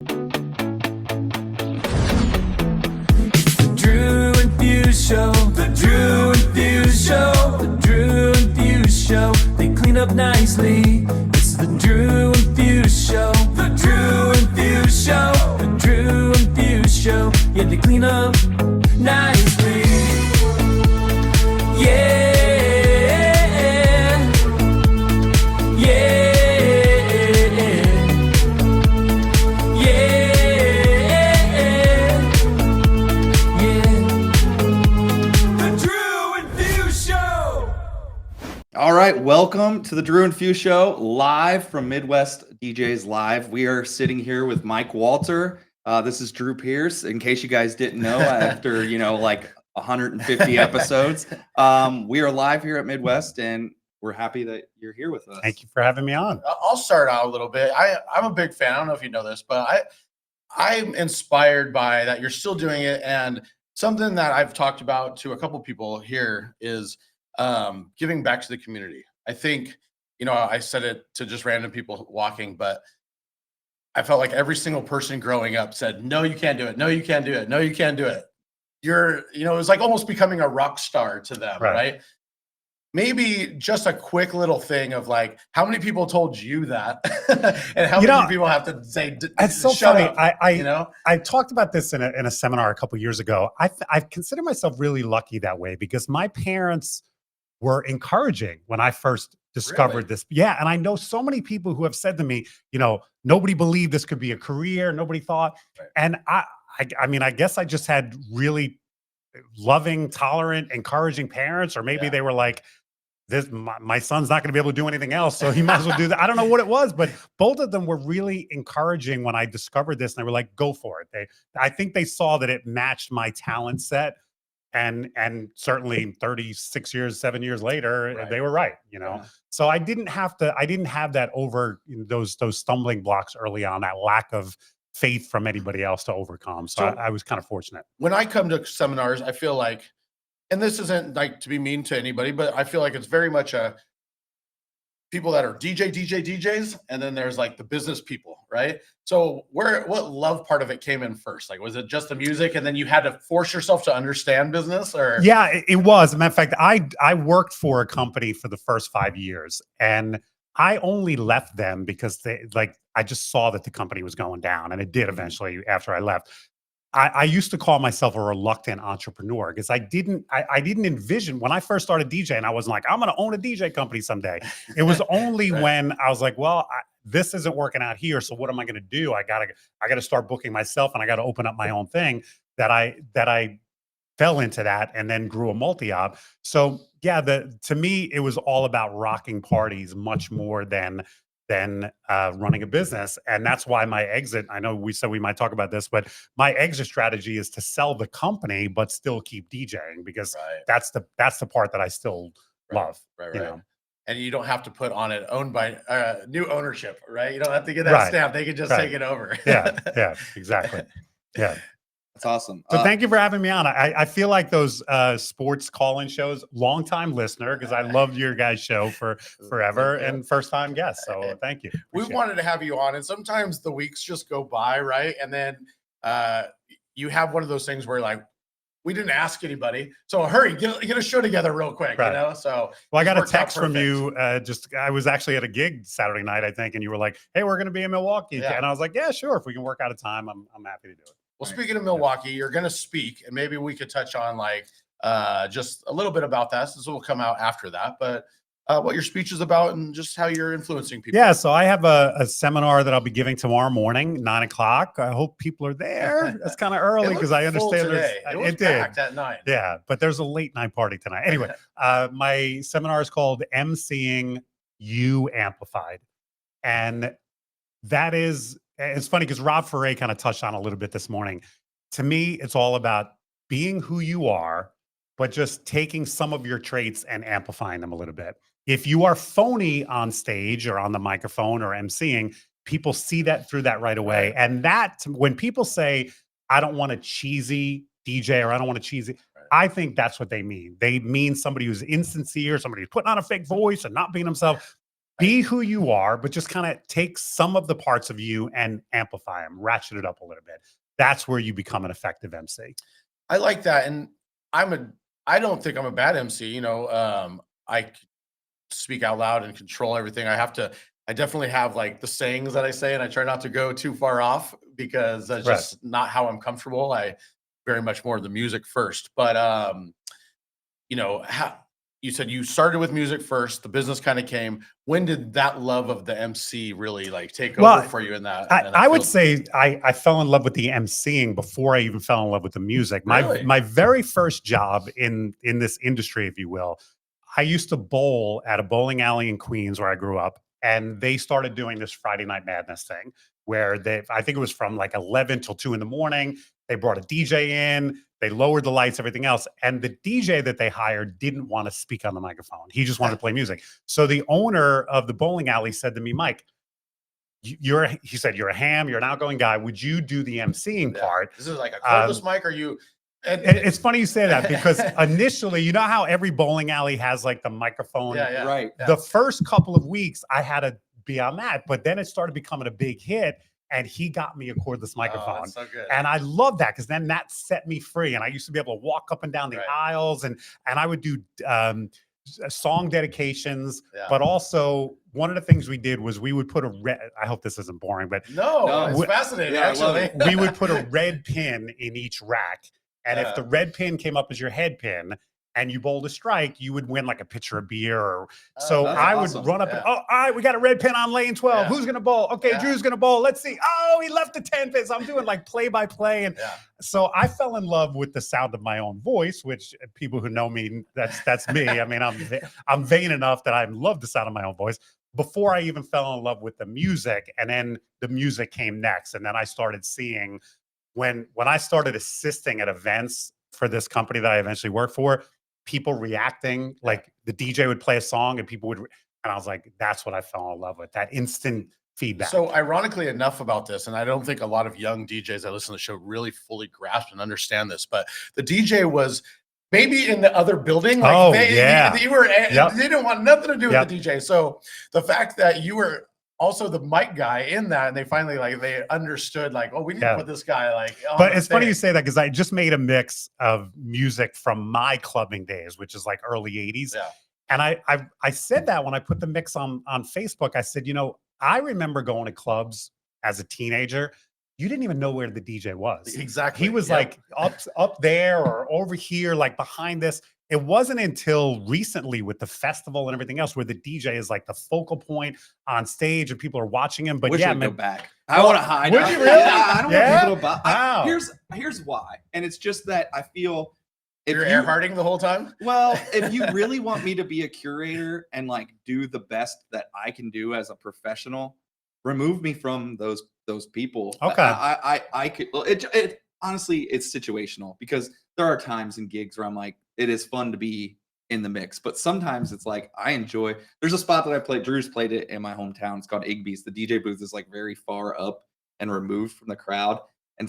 Drew and Fuse Show, the Drew and Fuse Show, the Drew and Fuse Show. They clean up nicely. It's the Drew and Fuse Show, the Drew and Fuse Show, the Drew and Fuse Show. Yeah, they clean up nicely. Yeah. All right, welcome to the Drew and Fuse Show, live from Midwest DJs Live. We are sitting here with Mike Walter. This is Drew Pierce. In case you guys didn't know, after like 150 episodes, we are live here at Midwest, and we're happy that you're here with us. Thank you for having me on. I'll start out a little bit. I'm a big fan. I don't know if you know this, but I'm inspired by that you're still doing it. And something that I've talked about to a couple people here is giving back to the community. I think, I said it to just random people walking, but I felt like every single person growing up said, no, you can't do it. No, you can't do it. No, you can't do it. It was like almost becoming a rock star to them, right? Maybe just a quick little thing of like, how many people told you that? And how many people have to say, it's so shut funny. up, I talked about this in a seminar a couple years ago. I consider myself really lucky that way because my parents were encouraging when I first discovered this. Yeah. And I know so many people who have said to me, nobody believed this could be a career. Nobody thought. Right. And I mean, I guess I just had really loving, tolerant, encouraging parents, or maybe they were like, my son's not going to be able to do anything else, so he might as well do that. I don't know what it was, but both of them were really encouraging when I discovered this, and they were like, go for it. I think they saw that it matched my talent set. And certainly 7 years later, they were right, So I didn't have that over those stumbling blocks early on, that lack of faith from anybody else to overcome. So I was kind of fortunate. When I come to seminars, I feel like, and this isn't like to be mean to anybody, but I feel like it's very much people that are DJs, and then there's like the business people, right? So what love part of it came in first? Like, was it just the music, and then you had to force yourself to understand business, or? Yeah, it was. As a matter of fact, I worked for a company for the first 5 years, and I only left them because I just saw that the company was going down, and it did eventually after I left. I used to call myself a reluctant entrepreneur because I didn't envision when I first started DJing. I wasn't like, I'm going to own a DJ company someday. It was only when I was like, well, this isn't working out here. So what am I going to do? I got to start booking myself, and I got to open up my own thing. That I fell into that and then grew a multi-op. So yeah, to me, it was all about rocking parties much more than running a business. And that's why my exit, I know we said we might talk about this, but my exit strategy is to sell the company, but still keep DJing, because that's the part that I still love. Right. And you don't have to put on it owned by new ownership, right? You don't have to get that stamp. They can just take it over. Yeah, exactly. Yeah. That's awesome. So thank you for having me on. I feel like those sports call-in shows, long-time listener, because I loved your guys' show for forever, and first-time guest. So thank you. We wanted to have you on, and sometimes the weeks just go by, right? And then you have one of those things where like, we didn't ask anybody, so hurry, get a show together real quick, So well, I got a text from you. I was actually at a gig Saturday night, I think, and you were like, "Hey, we're going to be in Milwaukee," and I was like, "Yeah, sure. If we can work out a time, I'm happy to do it." Well, speaking of Milwaukee, you're going to speak, and maybe we could touch on like just a little bit about that. This will come out after that, but what your speech is about and just how you're influencing people. Yeah, so I have a seminar that I'll be giving tomorrow morning, 9 o'clock. I hope people are there. That's kind of early because I understand it did at 9. Yeah, but there's a late night party tonight. Anyway, my seminar is called 𝐬𝐮𝐬𝐿 You Amplified, and that is. It's funny because Rob Ferre kind of touched on a little bit this morning. To me, it's all about being who you are, but just taking some of your traits and amplifying them a little bit. If you are phony on stage or on the microphone or emceeing, people see that through that right away. And that, when people say, I don't want a cheesy DJ or I don't want a cheesy, I think that's what they mean. They mean somebody who's insincere, somebody who's putting on a fake voice and not being himself. Be who you are, but just kind of take some of the parts of you and amplify them, ratchet it up a little bit. That's where you become an effective MC. I like that. And I don't think I'm a bad MC. You know, I speak out loud and control everything. I definitely have like the sayings that I say, and I try not to go too far off because that's just not how I'm comfortable. I very much more the music first. But you know, you said you started with music first, the business kind of came. When did that love of the MC really like take over for you in that? I would say I fell in love with the MCing before I even fell in love with the music. My very first job in this industry, if you will, I used to bowl at a bowling alley in Queens where I grew up. And they started doing this Friday Night Madness thing where I think it was from like 11 till 2 in the morning. They brought a DJ in, they lowered the lights, everything else. And the DJ that they hired didn't want to speak on the microphone. He just wanted to play music. So the owner of the bowling alley said to me, Mike, he said, you're a ham, you're an outgoing guy. Would you do the MCing part? This is like a cordless mic. Are you? It's funny you say that because initially, you know how every bowling alley has like the microphone? Yeah. Right. The first couple of weeks I had to be on that, but then it started becoming a big hit and he got me a cordless microphone. That's so good. And I love that because then that set me free. And I used to be able to walk up and down the aisles and I would do song dedications, but also one of the things we did was we would put I hope this isn't boring, but no, it's fascinating. Yeah, actually, we would put a red pin in each rack. And if the red pin came up as your head pin and you bowled a strike, you would win like a pitcher of beer. So I would run up and, oh, all right, we got a red pin on lane 12. Who's going to bowl? Okay, Drew's going to bowl. Let's see. Oh, he left the 10 pins. I'm doing like play by play. And so I fell in love with the sound of my own voice, which people who know me, that's me. I mean, I'm vain enough that I love the sound of my own voice before I even fell in love with the music. And then the music came next. And then I started seeing when I started assisting at events for this company that I eventually worked for, people reacting, like the DJ would play a song and people would, and I was like, that's what I fell in love with, that instant feedback. So ironically enough about this, and I don't think a lot of young DJs that listen to the show really fully grasp and understand this, but the DJ was maybe in the other building. Like they didn't want nothing to do with the DJ. So the fact that you were also the mic guy in that, and they finally they understood like, oh, we need to put this guy like. But it's funny you say that because I just made a mix of music from my clubbing days, which is like early 80s. Yeah. And I said that when I put the mix on Facebook. I said, you know, I remember going to clubs as a teenager. You didn't even know where the DJ was. Exactly. He was like up there or over here, like behind this. It wasn't until recently with the festival and everything else where the DJ is like the focal point on stage and people are watching him. But go back. I want to hide. Would you really? I don't want people to Wow. Here's why. And it's just that I feel you're Earharting the whole time. Well, if you really want me to be a curator and like do the best that I can do as a professional, remove me from those people. Okay. I could. It honestly, it's situational because there are times in gigs where I'm like, it is fun to be in the mix, but sometimes it's like I enjoy. There's a spot that I played. Drew's played it in my hometown. It's called 𝐬𝐵's. The DJ booth is like very far up and removed from the crowd. And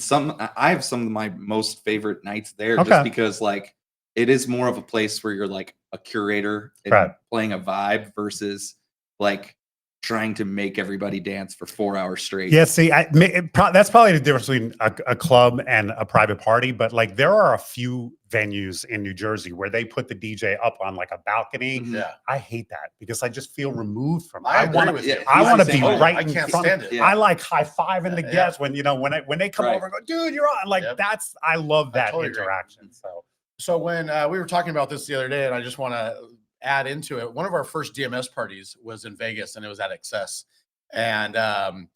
I have some of my most favorite nights there just because like it is more of a place where you're like a curator and playing a vibe versus like trying to make everybody dance for 4 hours straight. Yeah, see, that's probably the difference between a club and a private party. But like, there are a few venues in New Jersey where they put the DJ up on like a balcony. Yeah, I hate that because I just feel removed from it. I want to be right in front. Stand it. I like high-fiving the guests when when they come over and go, dude, you're on. Like I love that interaction. So when we were talking about this the other day, and I just want to add into it, one of our first DMS parties was in Vegas and it was at Excess. And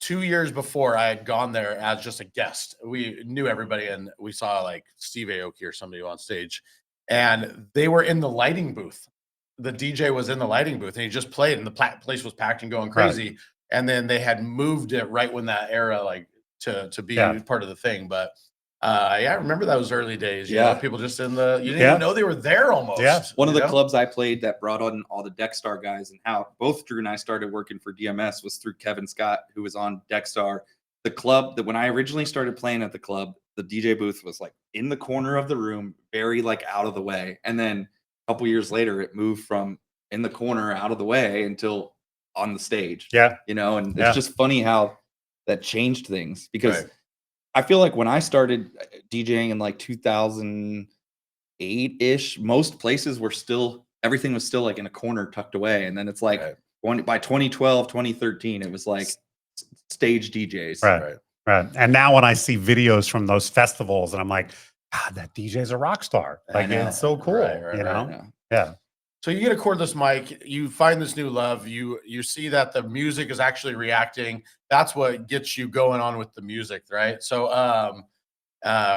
2 years before I had gone there as just a guest, we knew everybody and we saw like Steve Aoki or somebody on stage and they were in the lighting booth. The DJ was in the lighting booth and he just played and the place was packed and going crazy. Right. And then they had moved it right when that era, like to be part of the thing. But I remember that was early days. You know, people just you didn't even know they were there almost. Yeah. One of the clubs I played that brought on all the Deckstar guys and how both Drew and I started working for DMS was through Kevin Scott, who was on Deckstar. The club that when I originally started playing at the club, the DJ booth was like in the corner of the room, very like out of the way. And then a couple years later, it moved from in the corner out of the way until on the stage. Yeah. You know, and Yeah. it's just funny how that changed things because Right. I feel like when I started DJing in like 2008-ish, most places were still, everything was still like in a corner tucked away. And then it's like by 2012, 2013, it was like stage DJs. Right. Right. And now when I see videos from those festivals and I'm like, God, that DJ's a rock star. Like it's so cool. You know? Yeah. So you get a cordless mic, you find this new love, you see that the music is actually reacting. That's what gets you going on with the music, right? So I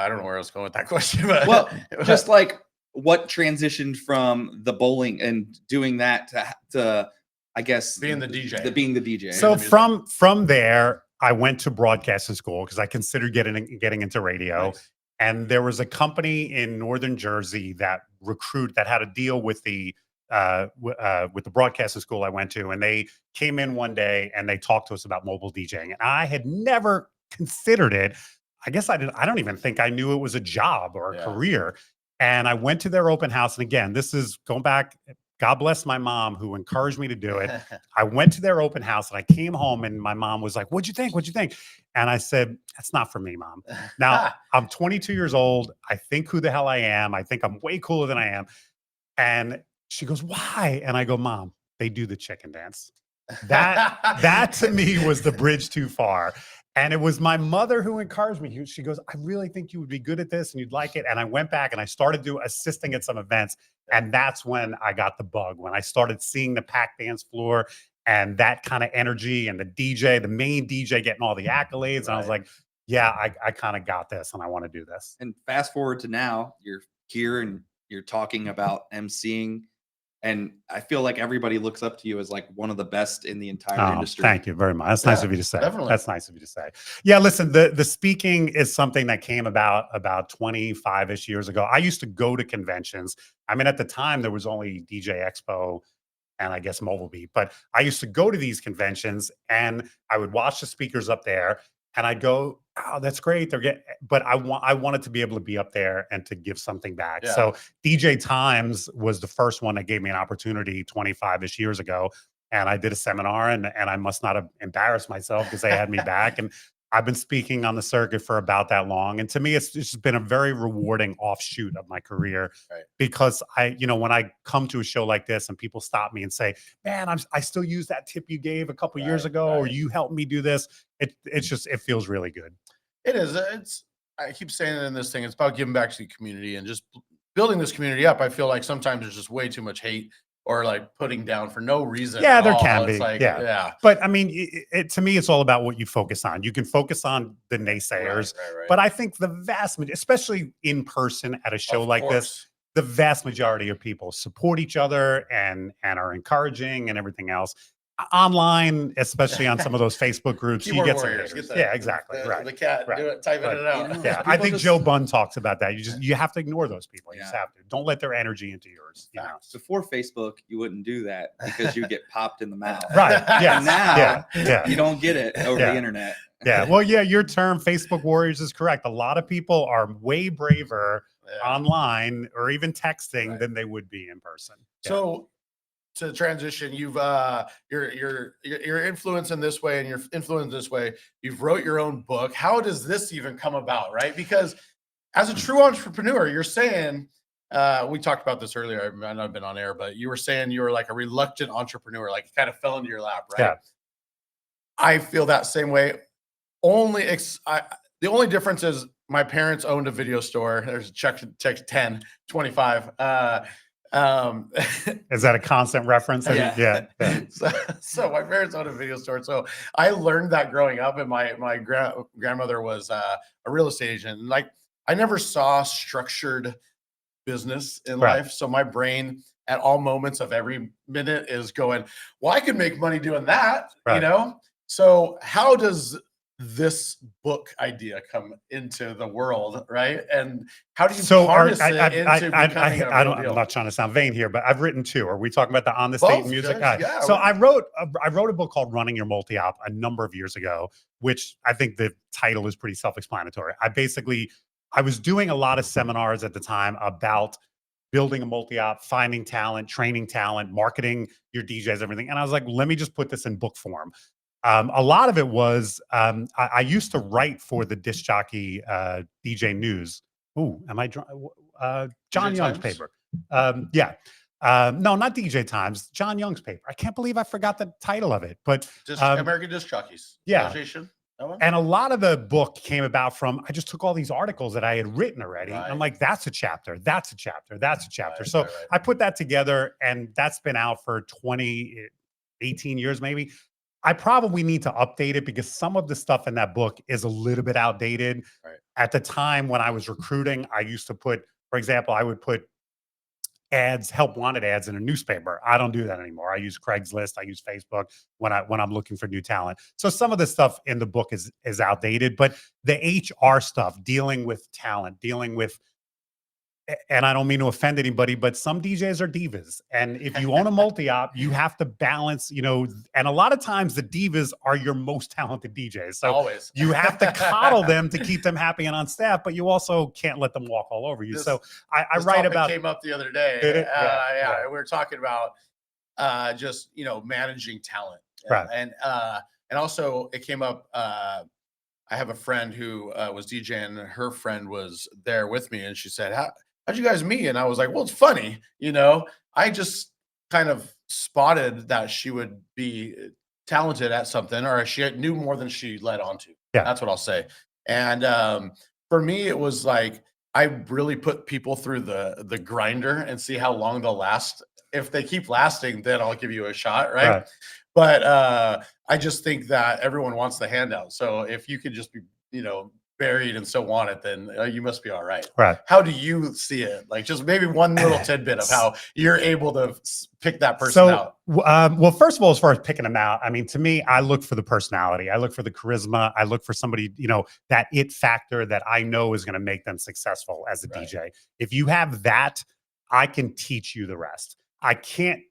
don't know where I was going with that question, but well, just like what transitioned from the bowling and doing that to I guess being the DJ. Being the DJ. So from there, I went to broadcasting school because I considered getting into radio. Nice. And there was a company in northern Jersey that had a deal with the broadcasting school I went to, and they came in one day and they talked to us about mobile DJing. And I had never considered it. I guess I don't even think I knew it was a job or a career. And I went to their open house. And again, this is going back, God bless my mom who encouraged me to do it. I went to their open house and I came home and my mom was like, "What'd you think? What'd you think?" And I said, "That's not for me, Mom." Now I'm 22 years old. I think who the hell I am. I think I'm way cooler than I am. And she goes, "Why?" And I go, "Mom, they do the chicken dance." That to me was the bridge too far. And it was my mother who encouraged me. She goes, "I really think you would be good at this and you'd like it." And I went back and I started assisting at some events. And that's when I got the bug, when I started seeing the packed dance floor and that kind of energy and the main DJ getting all the accolades. And I was like, yeah, I kind of got this and I want to do this. And fast forward to now, you're here and you're talking about emceeing. And I feel like everybody looks up to you as like one of the best in the entire industry. Thank you very much. That's nice of you to say. Definitely. That's nice of you to say. Yeah, listen, the speaking is something that came about 25-ish years ago. I used to go to conventions. I mean, at the time there was only DJ Expo and I guess Mobile Beat, but I used to go to these conventions and I would watch the speakers up there and I'd go, "Oh, that's great. But I wanted to be able to be up there and to give something back." Yeah. So DJ Times was the first one that gave me an opportunity 25-ish years ago. And I did a seminar and I must not have embarrassed myself because they had me back. And I've been speaking on the circuit for about that long. And to me, it's just been a very rewarding offshoot of my career because when I come to a show like this and people stop me and say, "Man, I still use that tip you gave a couple years ago, or you helped me do this." It feels really good. It is. I keep saying it in this thing. It's about giving back to the community and just building this community up. I feel like sometimes there's just way too much hate or like putting down for no reason. Yeah, at there all. can It's be. like, yeah. But I mean, to me, it's all about what you focus on. You can focus on the naysayers, Right. but I think the vast majority, especially in person at a show like this, the vast majority of people support each other and are encouraging and everything else. Online, especially on some of those Facebook groups, you get some haters. Yeah, exactly. The cat, do it, typing it out. Yeah, I think Joe Bunn talks about that. You have to ignore those people. You just have to. Don't let their energy into yours. You know? Before Facebook, you wouldn't do that because you get popped in the mouth. Right. Yeah. And now you don't get it over the internet. Yeah. Well, yeah, your term Facebook warriors is correct. A lot of people are way braver online or even texting than they would be in person. So to transition, you've your influence in this way and your influence this way, you've wrote your own book. How does this even come about, right? Because as a true entrepreneur, you're saying, we talked about this earlier, I might not have been on air, but you were saying you were like a reluctant entrepreneur, like it kind of fell into your lap, right? Yeah. I feel that same way. The only difference is my parents owned a video store. There's check 10, 25. Is that a constant reference? Yeah. So my parents owned a video store. So I learned that growing up, and my grandmother was a real estate agent. And like I never saw structured business in life. So my brain at all moments of every minute is going, well, I could make money doing that, you know? So how does this book idea come into the world, right? And how do you harness it into becoming a real deal? I'm not trying to sound vain here, but I've written two. Are we talking about the on the stage music? Yeah, so I wrote a book called Running Your Multi-Op a number of years ago, which I think the title is pretty self-explanatory. I was doing a lot of seminars at the time about building a multi-op, finding talent, training talent, marketing your DJs, everything. And I was like, let me just put this in book form. A lot of it was I used to write for the disc jockey DJ News. Ooh, am I John DJ Young's Times? paper? Yeah. No, not DJ Times. John Young's paper. I can't believe I forgot the title of it. But American Disc Jockeys. Yeah. Association. That one? And a lot of the book came about from, I just took all these articles that I had written already. Right. I'm like, that's a chapter, that's a chapter, that's a chapter. Right, So right. I put that together, and that's been out for 18 years, maybe. I probably need to update it because some of the stuff in that book is a little bit outdated. Right. At the time when I was recruiting, I used to put, for example, I would put ads, help wanted ads in a newspaper. I don't do that anymore. I use Craigslist. I use Facebook when I'm looking for new talent. So some of the stuff in the book is outdated, but the HR stuff, dealing with talent, dealing with, and I don't mean to offend anybody, but some DJs are divas. And if you own a multi-op, you have to balance, and a lot of times the divas are your most talented DJs. So Always. you have to coddle them to keep them happy and on staff, but you also can't let them walk all over you. This- so I This write topic about, came up the other day. Did it? Yeah. We were talking about just managing talent. Right. And also it came up. I have a friend who was DJing, and her friend was there with me, and she said, how'd you guys meet? And I was like, well, it's funny, I just kind of spotted that she would be talented at something, or she knew more than she led on to. Yeah. That's what I'll say. And for me, it was like, I really put people through the grinder and see how long they'll last. If they keep lasting, then I'll give you a shot, right? But I just think that everyone wants the handout. So if you could just be, buried and so want it, then you must be all right. Right. How do you see it? Like, just maybe one little tidbit of how you're able to pick that person out. Well, first of all, as far as picking them out, I mean, to me, I look for the personality. I look for the charisma. I look for somebody, that it factor that I know is going to make them successful as a DJ. If you have that, I can teach you the rest. I can't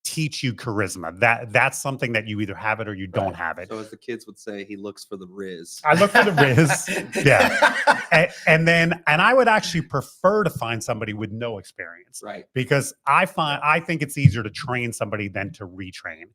teach you charisma. That's something that you either have it or you don't have it. So as the kids would say, he looks for the Riz. I look for the Riz. Yeah. And I would actually prefer to find somebody with no experience. Right. Because I think it's easier to train somebody than to retrain.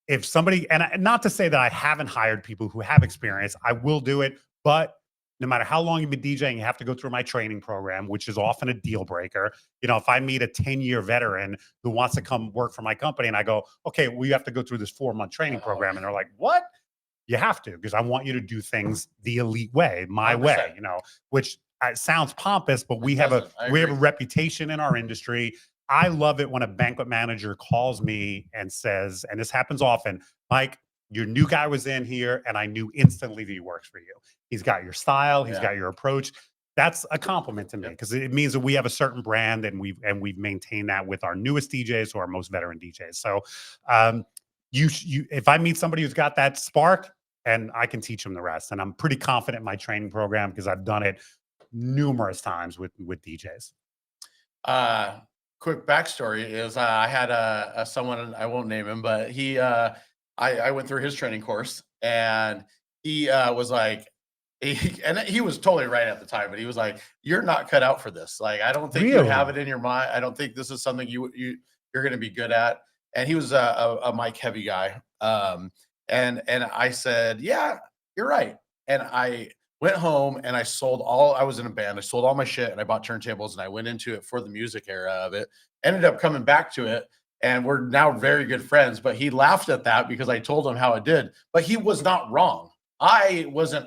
If somebody, and not to say that I haven't hired people who have experience, I will do it, but no matter how long you've been DJing, you have to go through my training program, which is often a deal breaker. If I meet a 10-year veteran who wants to come work for my company and I go, okay, well, you have to go through this 4-month training program. And they're like, what? You have to, because I want you to do things the elite way, my 100%. way, which sounds pompous, but we have a reputation in our industry. I love it when a banquet manager calls me and says, and this happens often, Mike, your new guy was in here and I knew instantly that he works for you. He's got your style. He's got your approach. That's a compliment to me because it means that we have a certain brand and we've maintained that with our newest DJs or our most veteran DJs. So if I meet somebody who's got that spark, and I can teach them the rest. And I'm pretty confident in my training program because I've done it numerous times with DJs. Quick backstory is I had someone, I won't name him, but he I went through his training course, and he was like, and he was totally right at the time, but he was like, you're not cut out for this. Like, I don't think you have it in your mind. I don't think this is something you're going to be good at. And he was a mic heavy guy. And I said, yeah, you're right. And I went home and I was in a band. I sold all my shit and I bought turntables and I went into it for the music era of it. Ended up coming back to it. And we're now very good friends, but he laughed at that because I told him how it did, but he was not wrong. I wasn't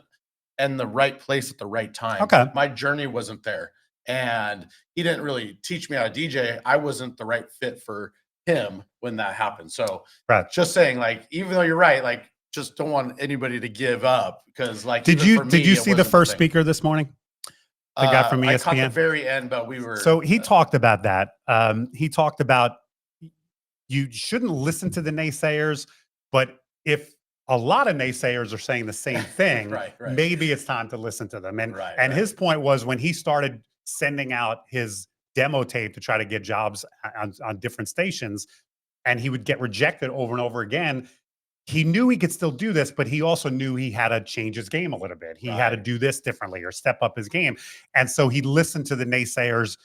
in the right place at the right time. Okay. My journey wasn't there. And he didn't really teach me how to DJ. I wasn't the right fit for him when that happened. So just saying, like, even though you're right, like, just don't want anybody to give up because, like, did you see the first speaker this morning? The guy from ESPN? I caught the very end, but we were. So he talked about that. He talked about you shouldn't listen to the naysayers, but if a lot of naysayers are saying the same thing, maybe it's time to listen to them. And his point was when he started sending out his demo tape to try to get jobs on different stations, and he would get rejected over and over again. He knew he could still do this, but he also knew he had to change his game a little bit. He had to do this differently or step up his game. And so he listened to the naysayers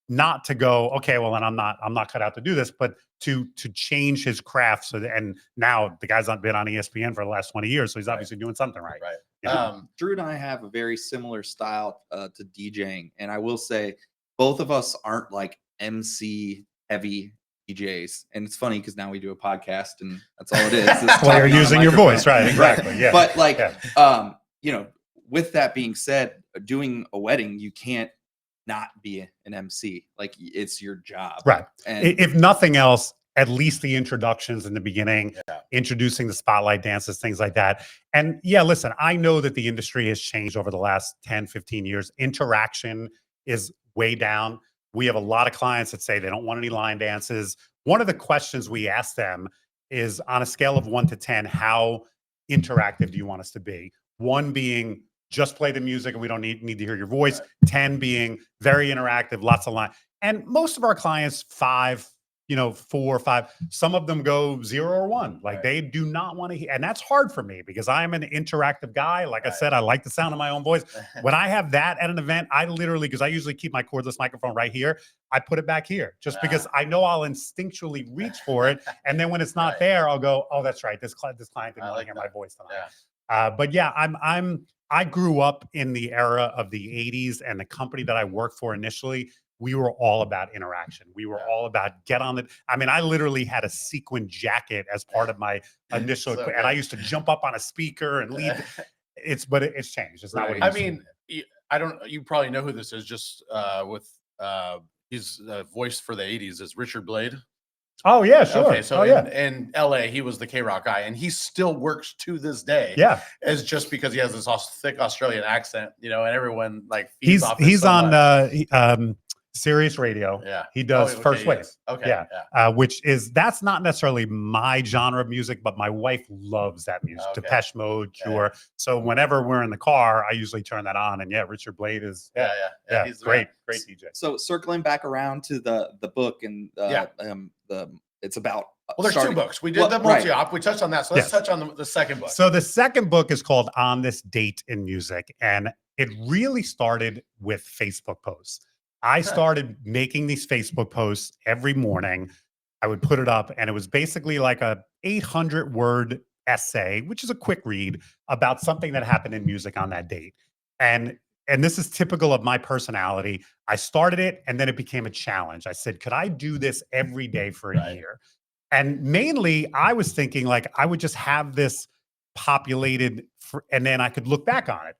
not to go, okay, well, then I'm not cut out to do this, but to change his craft. So and now the guy's not been on ESPN for the last 20 years, so he's obviously doing something right. Right. You know? Drew and I have a very similar style to DJing, and I will say both of us aren't like MC heavy DJs. And it's funny because now we do a podcast, and that's all it is. Well, you're using your voice, right? Exactly. Yeah. But like, you know, with that being said, doing a wedding, you can't not be an MC. Like, it's your job, right? And if nothing else, at least the introductions in the beginning, introducing the spotlight dances, things like that. And yeah, listen, I know that the industry has changed over the last 10, 15 years. Interaction is way down. We have a lot of clients that say they don't want any line dances. One of the questions we ask them is, on a scale of 1 to 10, how interactive do you want us to be? 1 being just play the music and we don't need to hear your voice. 10 being very interactive, lots of line. And most of our clients, 5, 4 or 5, some of them go 0 or 1. Like they do not want to hear, and that's hard for me because I'm an interactive guy. Like I said, I like the sound of my own voice. When I have that at an event, I literally, because I usually keep my cordless microphone right here, I put it back here just because I know I'll instinctually reach for it. And then when it's not there, I'll go, oh, that's right. This client didn't want to hear my voice tonight. But yeah, I grew up in the era of the 80s, and the company that I worked for initially, we were all about interaction. We were all about get on the, I mean, I literally had a sequin jacket as part of my initial, and I used to jump up on a speaker and lead. But it's changed. It's not what it used to be. I don't, you probably know who this is just with, he's voice for the 80s is Richard Blade. Oh yeah, sure. Okay, so in LA, he was the K-Rock guy, and he still works to this day. Yeah, as just because he has this thick Australian accent, and everyone like he's on Sirius Radio. Yeah, he does First Wave. Okay, which is, that's not necessarily my genre of music, but my wife loves that music. Depeche Mode, Cure. So whenever we're in the car, I usually turn that on, and Richard Blade is he's great DJ. So circling back around to the book and it's about there's 2 books. We did the multi-op. We touched on that. So let's touch on the second book. So the second book is called On This Date in Music, and it really started with Facebook posts. I started making these Facebook posts every morning. I would put it up, and it was basically like a 800-word essay, which is a quick read about something that happened in music on that date. And this is typical of my personality. I started it, and then it became a challenge. I said, could I do this every day for a year? And mainly, I was thinking like I would just have this populated, and then I could look back on it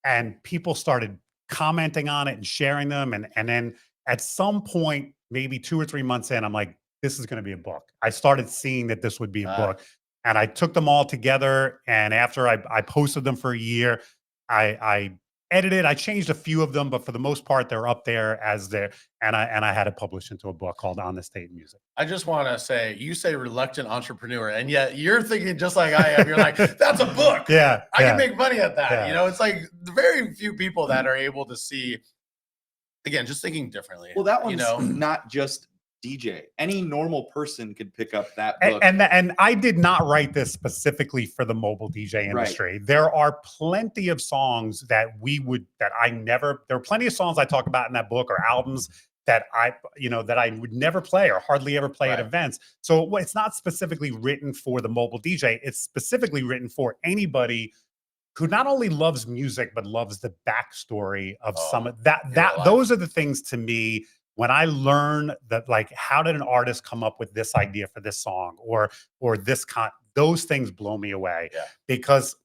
and people started commenting on it and sharing them. And then at some point, maybe 2 or 3 months in, I'm like, this is going to be a book. I started seeing that this would be a book, and I took them all together. And after I posted them for a year, I edited, I changed a few of them, but for the most part, they're up there as there. And I had it published into a book called On This Date in Music. I just want to say, you say reluctant entrepreneur, and yet you're thinking just like I am. You're like, that's a book. I can make money at that. It's like very few people that are able to see, again, just thinking differently. Well, that one's not just DJ. Any normal person could pick up that book. And I did not write this specifically for the mobile DJ industry. Right. There are plenty of songs that there are plenty of songs I talk about in that book, or albums that I would never play or hardly ever play at events. So it's not specifically written for the mobile DJ. It's specifically written for anybody who not only loves music, but loves the backstory of some of that. Those are the things to me. When I learn that, like, how did an artist come up with this idea for this song or those things blow me away. Because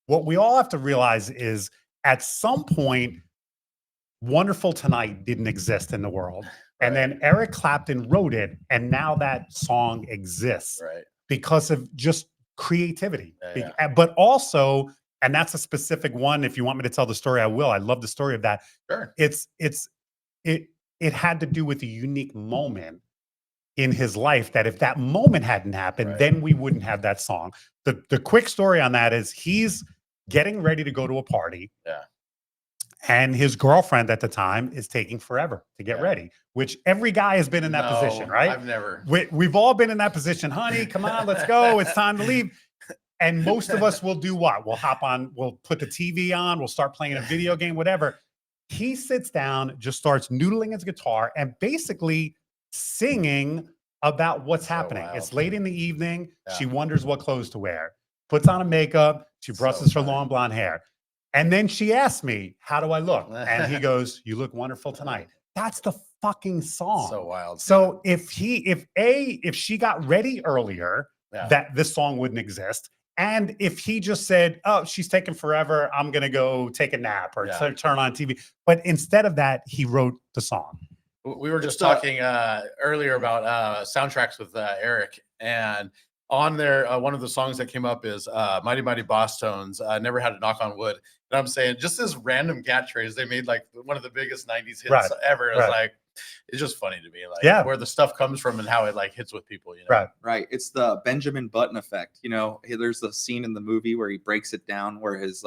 what we all have to realize is at some point, Wonderful Tonight didn't exist in the world. And then Eric Clapton wrote it, and now that song exists because of just creativity. But also, and that's a specific one. If you want me to tell the story, I will. I love the story of that. Sure. It had to do with a unique moment in his life that if that moment hadn't happened, then we wouldn't have that song. The quick story on that is he's getting ready to go to a party. And his girlfriend at the time is taking forever to get ready, which every guy has been in that position, right? I've never. We've all been in that position. Honey, come on, let's go. It's time to leave. And most of us will do what? We'll hop on, we'll put the TV on, we'll start playing a video game, whatever. he sits down, just starts noodling his guitar and basically singing about what's happening. wild. It's late in the evening. Yeah. She wonders what clothes to wear, puts on a makeup, she brushes her long blonde hair. And then she asks me, how do I look? And he goes, you look wonderful tonight. That's the fucking song. So wild. So if she got ready earlier, that this song wouldn't exist. And if he just said, oh, she's taking forever, I'm going to go take a nap or turn on TV. But instead of that, he wrote the song. We were just talking earlier about soundtracks with Eric, and on there, one of the songs that came up is Mighty Mighty Boss Tones, Never Had to Knock on Wood. And I'm saying just this random catchphrase, they made like one of the biggest 90s hits ever. It was like, it's just funny to me, like where the stuff comes from and how it like hits with people, you know? Right. It's the Benjamin Button effect. You know, there's a scene in the movie where he breaks it down where his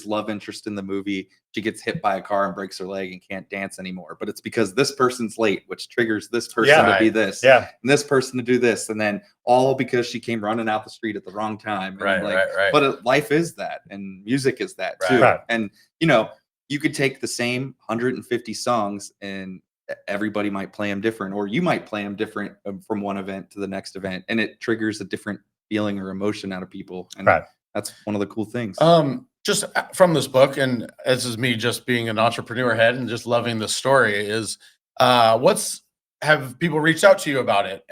love interest in the movie, she gets hit by a car and breaks her leg and can't dance anymore. But it's because this person's late, which triggers this person to be this, and this person to do this, and then all because she came running out the street at the wrong time. And But life is that, and music is that too. And you know, you could take the same 150 songs and everybody might play them different, or you might play them different from one event to the next event, and it triggers a different feeling or emotion out of people. And that's one of the cool things. Just from this book, and this is me just being an entrepreneur head and just loving the story, is have people reached out to you about it?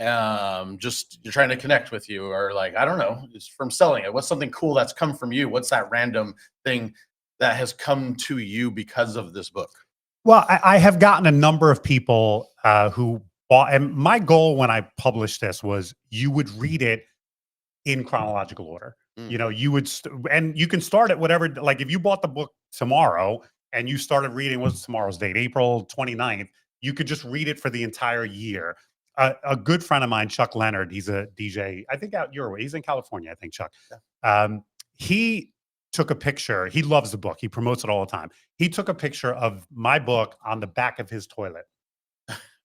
Just you're trying to connect with you, or like, I don't know, it's from selling it. What's something cool that's come from you? What's that random thing that has come to you because of this book? Well, I have gotten a number of people who bought, and my goal when I published this was you would read it in chronological order. You know, you would, and you can start at whatever, like if you bought the book tomorrow and you started reading, what's tomorrow's date, April 29th, you could just read it for the entire year. A good friend of mine, Chuck Leonard, he's a DJ, I think out your way, he's in California, I think, Chuck. He took a picture, he loves the book, he promotes it all the time. He took a picture of my book on the back of his toilet.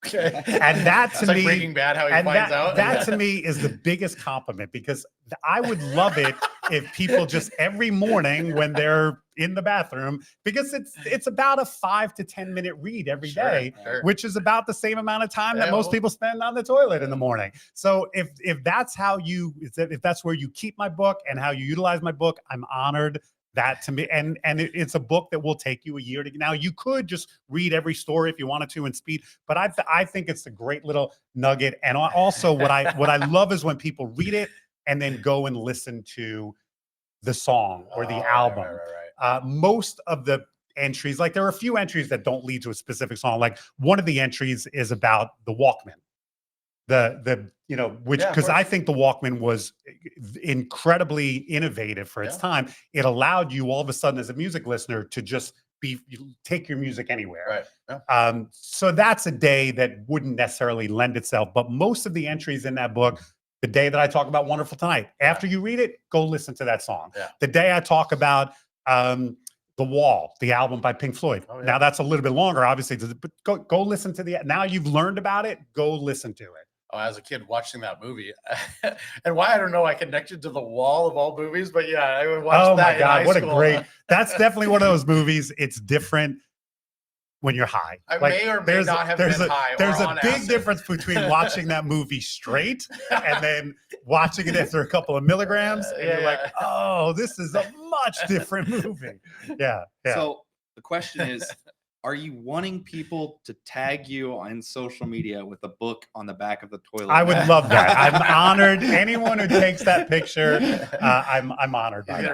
Okay. And that to me, like Breaking Bad, how he finds out. That to me is the biggest compliment, because I would love it if people just every morning when they're in the bathroom, because it's about a 5 to 10 minute read every day, which is about the same amount of time that most people spend on the toilet in the morning. So if that's how if that's where you keep my book and how you utilize my book, I'm honored. That to me, and it's a book that will take you a year to. Now you could just read every story if you wanted to in speed, but I think it's a great little nugget. And also, what I love is when people read it and then go and listen to the song or the album. Most of the entries, like there are a few entries that don't lead to a specific song. Like one of the entries is about the Walkman. You know, which, because I think the Walkman was incredibly innovative for its time. It allowed you all of a sudden as a music listener to just take your music anywhere. So that's a day that wouldn't necessarily lend itself. But most of the entries in that book, the day that I talk about Wonderful Tonight, after you read it, go listen to that song. The day I talk about The Wall, the album by Pink Floyd. Now that's a little bit longer, obviously, but go listen to now you've learned about it, go listen to it. As a kid watching that movie, and why I don't know, I connected to The Wall of all movies, but yeah, I would watch that. Oh my God, what a great! That's definitely one of those movies. It's different when you're high. I may or may not have been high. There's a big difference between watching that movie straight and then watching it after a couple of milligrams, and you're like, oh, this is a much different movie. Yeah. So the question is, are you wanting people to tag you on social media with a book on the back of the toilet? I would love that. I'm honored. Anyone who takes that picture, I'm honored by that.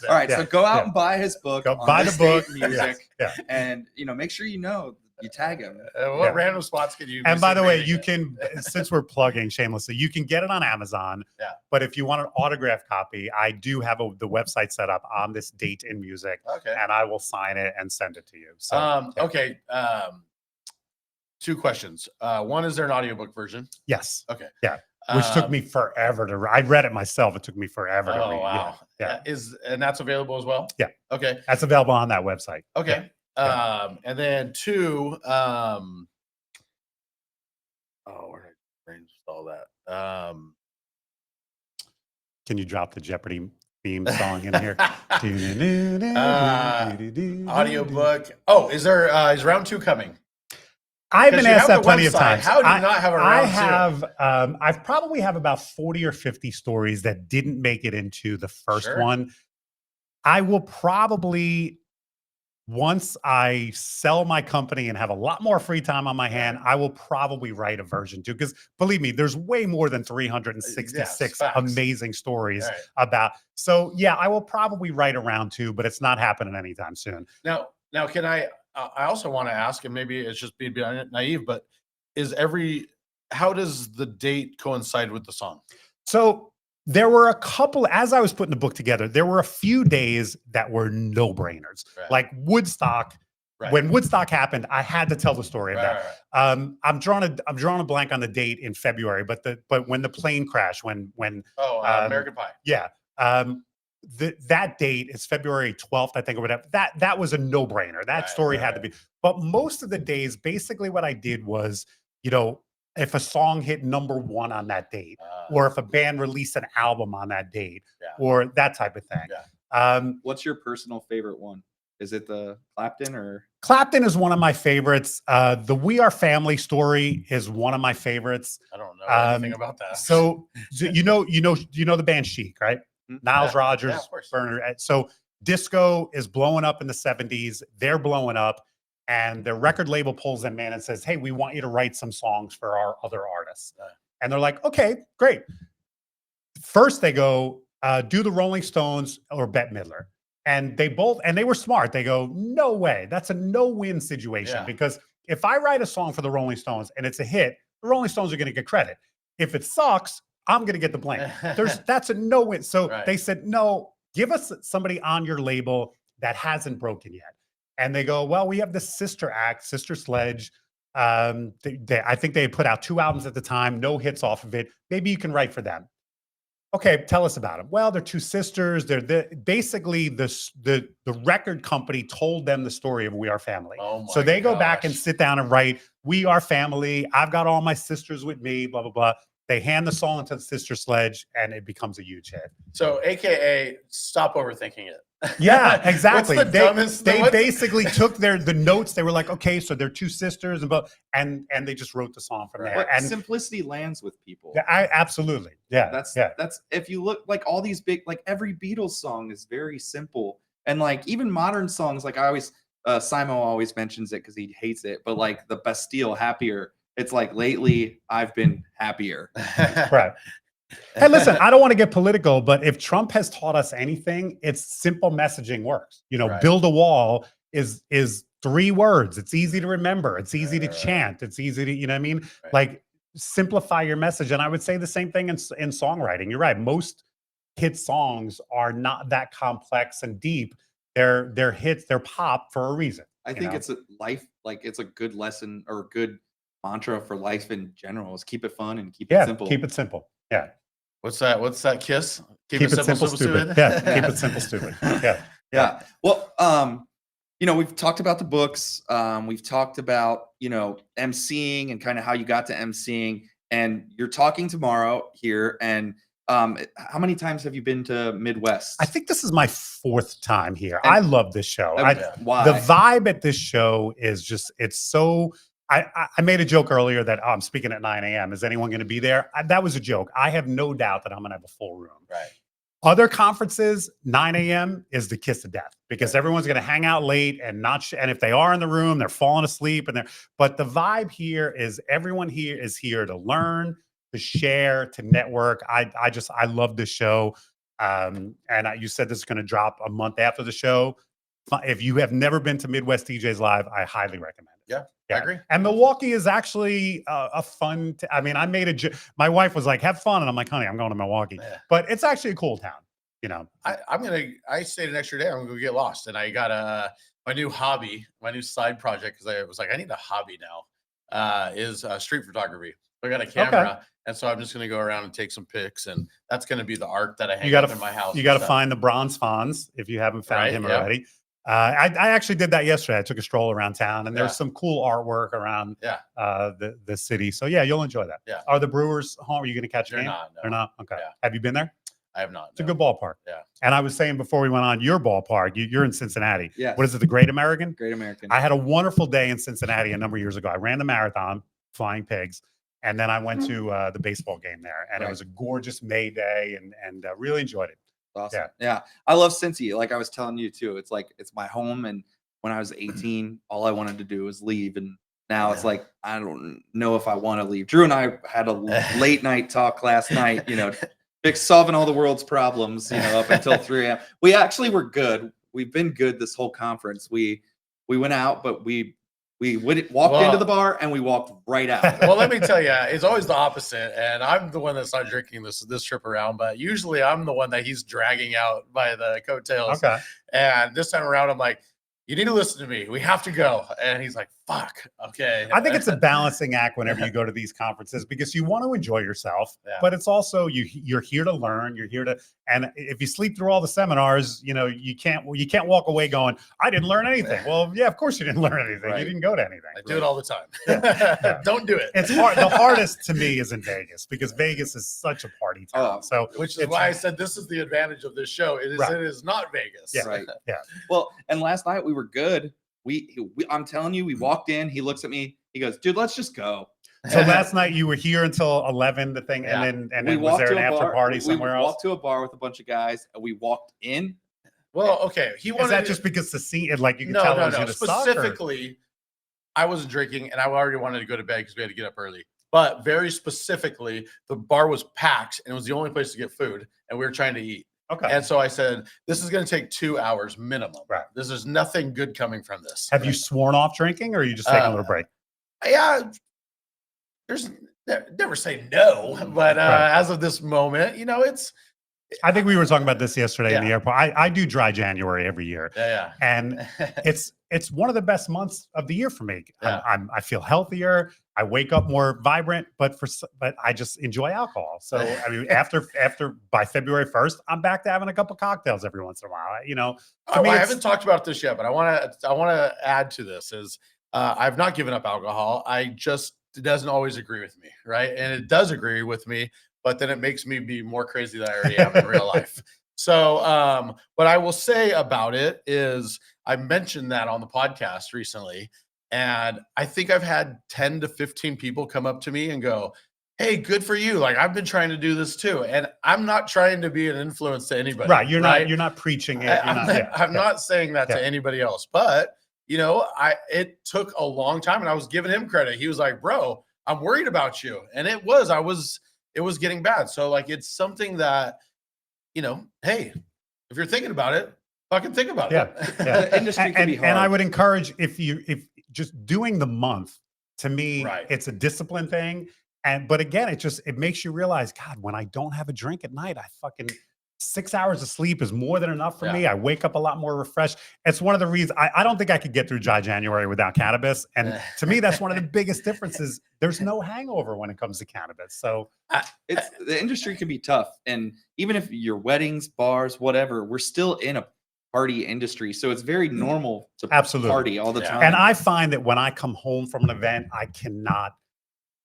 All right, so go out and buy his book. Go buy the book. Music, and make sure you tag him. What random spots can you? And by the way, you can, since we're plugging shamelessly, you can get it on Amazon. But if you want an autographed copy, I do have the website set up on this date in music. And I will sign it and send it to you. So okay. 2 questions. One, is there an audiobook version? Yes. Okay. Yeah. Which took me forever to read. I read it myself. It took me forever to read. Wow. Yeah. And that's available as well? Yeah. Okay. That's available on that website. Okay. And then 2, where did I brainstorm that? Can you drop the Jeopardy theme song in here? I audiobook. Oh, is there is round 2 coming? I've been You asked have that the plenty of website. times. How do you not have a round 2? I have, I've probably have about 40 or 50 stories that didn't make it into the first Sure. one. I will probably, once I sell my company and have a lot more free time on my hand, I will probably write a version 2. Because believe me, there's way more than 366 facts. amazing stories Right. about. So yeah, I will probably write a round 2, but it's not happening anytime soon. Now, can I also want to ask, and maybe it's just being naive, but how does the date coincide with the song? So there were a couple, as I was putting the book together, there were a few days that were no-brainers. Right. Like Woodstock. Right. When Woodstock happened, I had to tell the story of that. Right. I'm drawing a blank on the date in February, but when the plane crashed, when American Pie. Yeah. That date is February 12th, I think, or whatever. That was a no-brainer. That story had to be. But most of the days, basically what I did was, if a song hit #1 on that date, or if a band released an album on that date, or that type of thing. Yeah. What's your personal favorite one? Is it the Clapton or? Clapton is one of my favorites. The We Are Family story is one of my favorites. I don't know anything about that. So you know the band Chic, right? Niles Rodgers, Burner. So disco is blowing up in the 70s. They're blowing up, and their record label pulls them in and says, "Hey, we want you to write some songs for our other artists." And they're like, "Okay, great." First, they go do the Rolling Stones or Bette Midler, and they were smart. They go, "No way, that's a no-win situation because if I write a song for the Rolling Stones and it's a hit, the Rolling Stones are going to get credit. If it sucks, I'm going to get the blame. That's a no-win." So they said, "No, give us somebody on your label that hasn't broken yet." And they go, "Well, we have this sister act, Sister Sledge. I think they had put out 2 albums at the time, no hits off of it. Maybe you can write for them." "Okay, tell us about them." "Well, they're 2 sisters. Basically the record company told them the story of We Are Family. So they go back and sit down and write We Are Family. I've got all my sisters with me, blah, blah, blah." They hand the song to the Sister Sledge and it becomes a huge hit. So AKA stop overthinking it. Yeah, exactly. What's the dumbest? They basically took the notes. They were like, okay, so they're 2 sisters, and they just wrote the song from there. And simplicity lands with people. Absolutely. Yeah. That's if you look like all these big, like every Beatles song is very simple. And like even modern songs, like I always Simo always mentions it because he hates it, but like the Bastille Happier, it's like lately I've been happier. Right. Hey, listen, I don't want to get political, but if Trump has taught us anything, it's simple messaging works. Build a wall is 3 words. It's easy to remember. It's easy to chant. It's easy to, you know what I mean? Like simplify your message. And I would say the same thing in songwriting. You're right. Most hit songs are not that complex and deep. They're hits, they're pop for a reason. I think it's a life, like it's a good lesson or good mantra for life in general is keep it fun and keep it simple. Keep it simple. Yeah. What's that kiss? Keep it simple, stupid. Yeah. Keep it simple, stupid. Yeah. Yeah. Well, we've talked about the books. We've talked about, emceeing and kind of how you got to emceeing, and you're talking tomorrow here. And how many times have you been to Midwest? I think this is my 4th time here. I love this show. Why? The vibe at this show is just, it's so, I made a joke earlier that I'm speaking at 9 a.m. Is anyone going to be there? That was a joke. I have no doubt that I'm going to have a full room. Right. Other conferences, 9 a.m. is the kiss of death because everyone's going to hang out late and and if they are in the room, they're falling asleep but the vibe here is everyone here is here to learn, to share, to network. I love this show. And you said this is going to drop a month after the show. If you have never been to Midwest DJs Live, I highly recommend it. Yeah. I agree. And Milwaukee is actually a fun. I made a. My wife was like, "Have fun," and I'm like, "Honey, I'm going to Milwaukee." Yeah. But it's actually a cool town. I stayed an extra day. I'm gonna go get lost, and I got my new hobby, my new side project because I was like, I need a hobby now. Is street photography. I got a camera, and so I'm just gonna go around and take some pics, and that's gonna be the art that I hang up in my house. You got to find the Bronze Fonz if you haven't found him already. I actually did that yesterday. I took a stroll around town, and there's some cool artwork around the city. So yeah, you'll enjoy that. Yeah. Are the Brewers home? Are you going to catch a game? Not, no. They're not. Okay. Yeah. Have you been there? I have not. It's a good ballpark. Yeah. And I was saying before we went on, your ballpark, you're in Cincinnati. Yes. What is it, the Great American? Great American. I had a wonderful day in Cincinnati a number of years ago. I ran the marathon, Flying Pigs, and then I went to the baseball game there, and it was a gorgeous May day, and really enjoyed it. Awesome. Yeah. I love Cincy. Like I was telling you too, it's like, it's my home. And when I was 18, all I wanted to do was leave. And now it's like, I don't know if I want to leave. Drew and I had a late night talk last night, solving all the world's problems, up until 3 a.m. We actually were good. We've been good this whole conference. We went out, but we walked into the bar and we walked right out. Well, let me tell you, it's always the opposite. And I'm the one that's not drinking this trip around, but usually I'm the one that he's dragging out by the coattails. Okay. And this time around, I'm like, you need to listen to me. We have to go. And he's like, fuck. Okay. I think it's a balancing act whenever you go to these conferences, because you want to enjoy yourself, but it's also you're here to learn. You're here to, and if you sleep through all the seminars, you can't walk away going, I didn't learn anything. Well, yeah, of course you didn't learn anything. Right. You didn't go to anything. I do it all the time. Don't do it. It's hard. The hardest to me is in Vegas, because Vegas is such a party town. So which is why I said this is the advantage of this show. It is not Vegas. Yeah. Right. Yeah. Well, and last night we were good. I'm telling you, we walked in, he looks at me, he goes, dude, let's just go. So last night you were here until 11, the thing, and then was there an after party somewhere else? We walked to a bar with a bunch of guys, and we walked in. Well, okay. Is that just because the scene, like you can tell it was gonna suck, specifically, I wasn't drinking, and I already wanted to go to bed because we had to get up early. But very specifically, the bar was packed, and it was the only place to get food, and we were trying to eat. Okay. And so I said, this is going to take 2 hours minimum. Right. There's nothing good coming from this. Have you sworn off drinking, or are you just taking a little break? Yeah. There's never say no, but as of this moment, it's. I think we were talking about this yesterday in the airport. I do dry January every year. Yeah. And it's one of the best months of the year for me. Yeah. I feel healthier. I wake up more vibrant, but I just enjoy alcohol. So I mean, after by February 1st, I'm back to having a couple cocktails every once in a while. I haven't talked about this yet, but I want to add to this is I've not given up alcohol. It doesn't always agree with me, right? And it does agree with me, but then it makes me be more crazy than I already am in real life. So what I will say about it is I mentioned that on the podcast recently. And I think I've had 10 to 15 people come up to me and go, hey, good for you. Like, I've been trying to do this too. And I'm not trying to be an influence to anybody. Right. You're not preaching it. I'm not saying that to anybody else, but it took a long time, and I was giving him credit. He was like, bro, I'm worried about you. And it was getting bad. So like, it's something that, hey, if you're thinking about it, fucking think about it. Yeah. The industry can be hard. And I would encourage, if just doing the month, to me, Right. it's a discipline thing. But again, it makes you realize, God, when I don't have a drink at night, 6 hours of sleep is more than enough for me. I wake up a lot more refreshed. It's one of the reasons I don't think I could get through dry January without cannabis. And to me, that's one of the biggest differences. There's no hangover when it comes to cannabis. So the industry can be tough. And even if your weddings, bars, whatever, we're still in a party industry. So it's very normal to party all the time. And I find that when I come home from an event, I cannot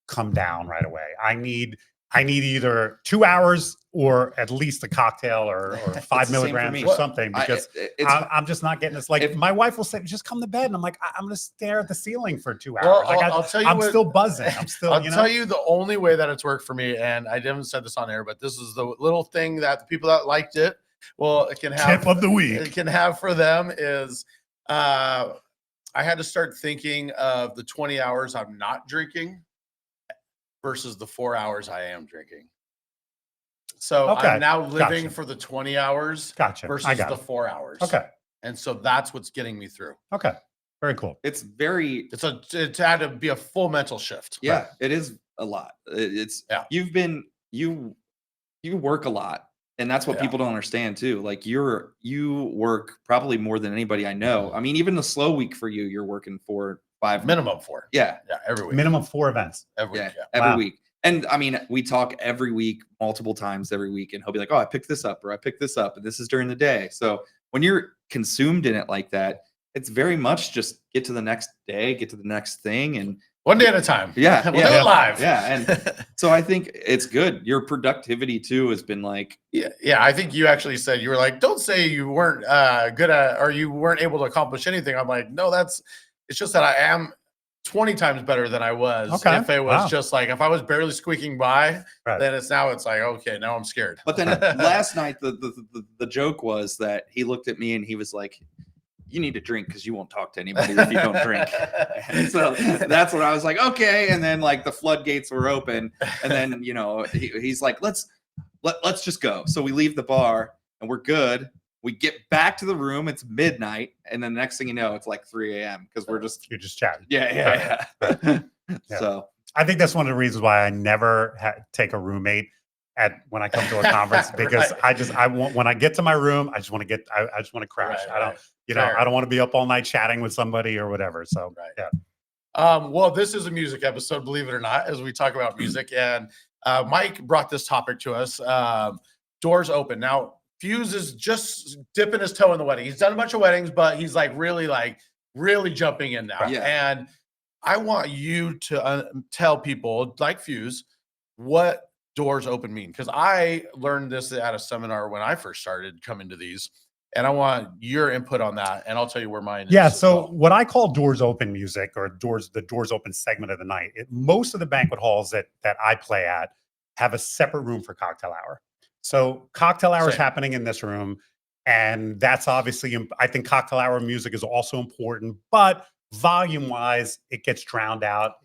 come down right away. I need either 2 hours or at least a cocktail or 5 milligrams or something, because I'm just not getting this. Like, my wife will say, just come to bed. And I'm like, I'm going to stare at the ceiling for 2 hours. Well, like, I'll tell you I'm still buzzing. I'm still, I'll tell you the only way that it's worked for me. And I haven't said this on air, but this is the little thing that the people that liked it, it can have. Tip of the week. It can have for them is I had to start thinking of the 20 hours I'm not drinking versus the 4 hours I am drinking. So I'm now living for the 20 hours versus the 4 hours. Okay. And so that's what's getting me through. Okay. Very cool. It had to be a full mental shift. Yeah, it is a lot. You work a lot. And that's what people don't understand too. Like, you work probably more than anybody I know. I mean, even the slow week for you, you're working 5 minimum 4. Yeah. Yeah. Every week. Minimum 4 events. Every week. Every week. And I mean, we talk every week, multiple times every week, and he'll be like, oh, I picked this up, or I picked this up, and this is during the day. So when you're consumed in it like that, it's very much just get to the next day, get to the next thing. And One day at a time. Yeah, We'll do it live. Yeah, and so I think it's good. Your productivity too has been like, yeah. I think you actually said, you were like, don't say you weren't good at, or you weren't able to accomplish anything. I'm like, no, it's just that I am 20 times better than I was. Okay. If it was just like, if I was barely squeaking by, Right. then it's like, okay, now I'm scared. but then last night the joke was that he looked at me and he was like, you need to drink because you won't talk to anybody if you don't drink. And so that's what I was like, okay. And then like the floodgates were open, and then he's like, let's just go. So we leave the bar and we're good. We get back to the room. It's midnight, and then the next thing you know, it's like 3 a.m. because You're just chatting. yeah. So I think that's one of the reasons why I never take a roommate when I come to a conference, because I want, when I get to my room, I just want to crash. I don't, I don't want to be up all night chatting with somebody or whatever. So yeah. Well, this is a music episode, believe it or not, as we talk about music. And Mike brought this topic to us. Doors open. Now, Fuse is just dipping his toe in the wedding. He's done a bunch of weddings, but he's really jumping in now. Yeah. And I want you to tell people like Fuse what doors open mean, because I learned this at a seminar when I first started coming to these, and I want your input on that, and I'll tell you where mine is. Yeah, so what I call doors open music, or the doors open segment of the night, most of the banquet halls that I play at have a separate room for cocktail hour. So cocktail hour is happening in this room, and that's obviously, I think cocktail hour music is also important, but volume wise, it gets drowned out.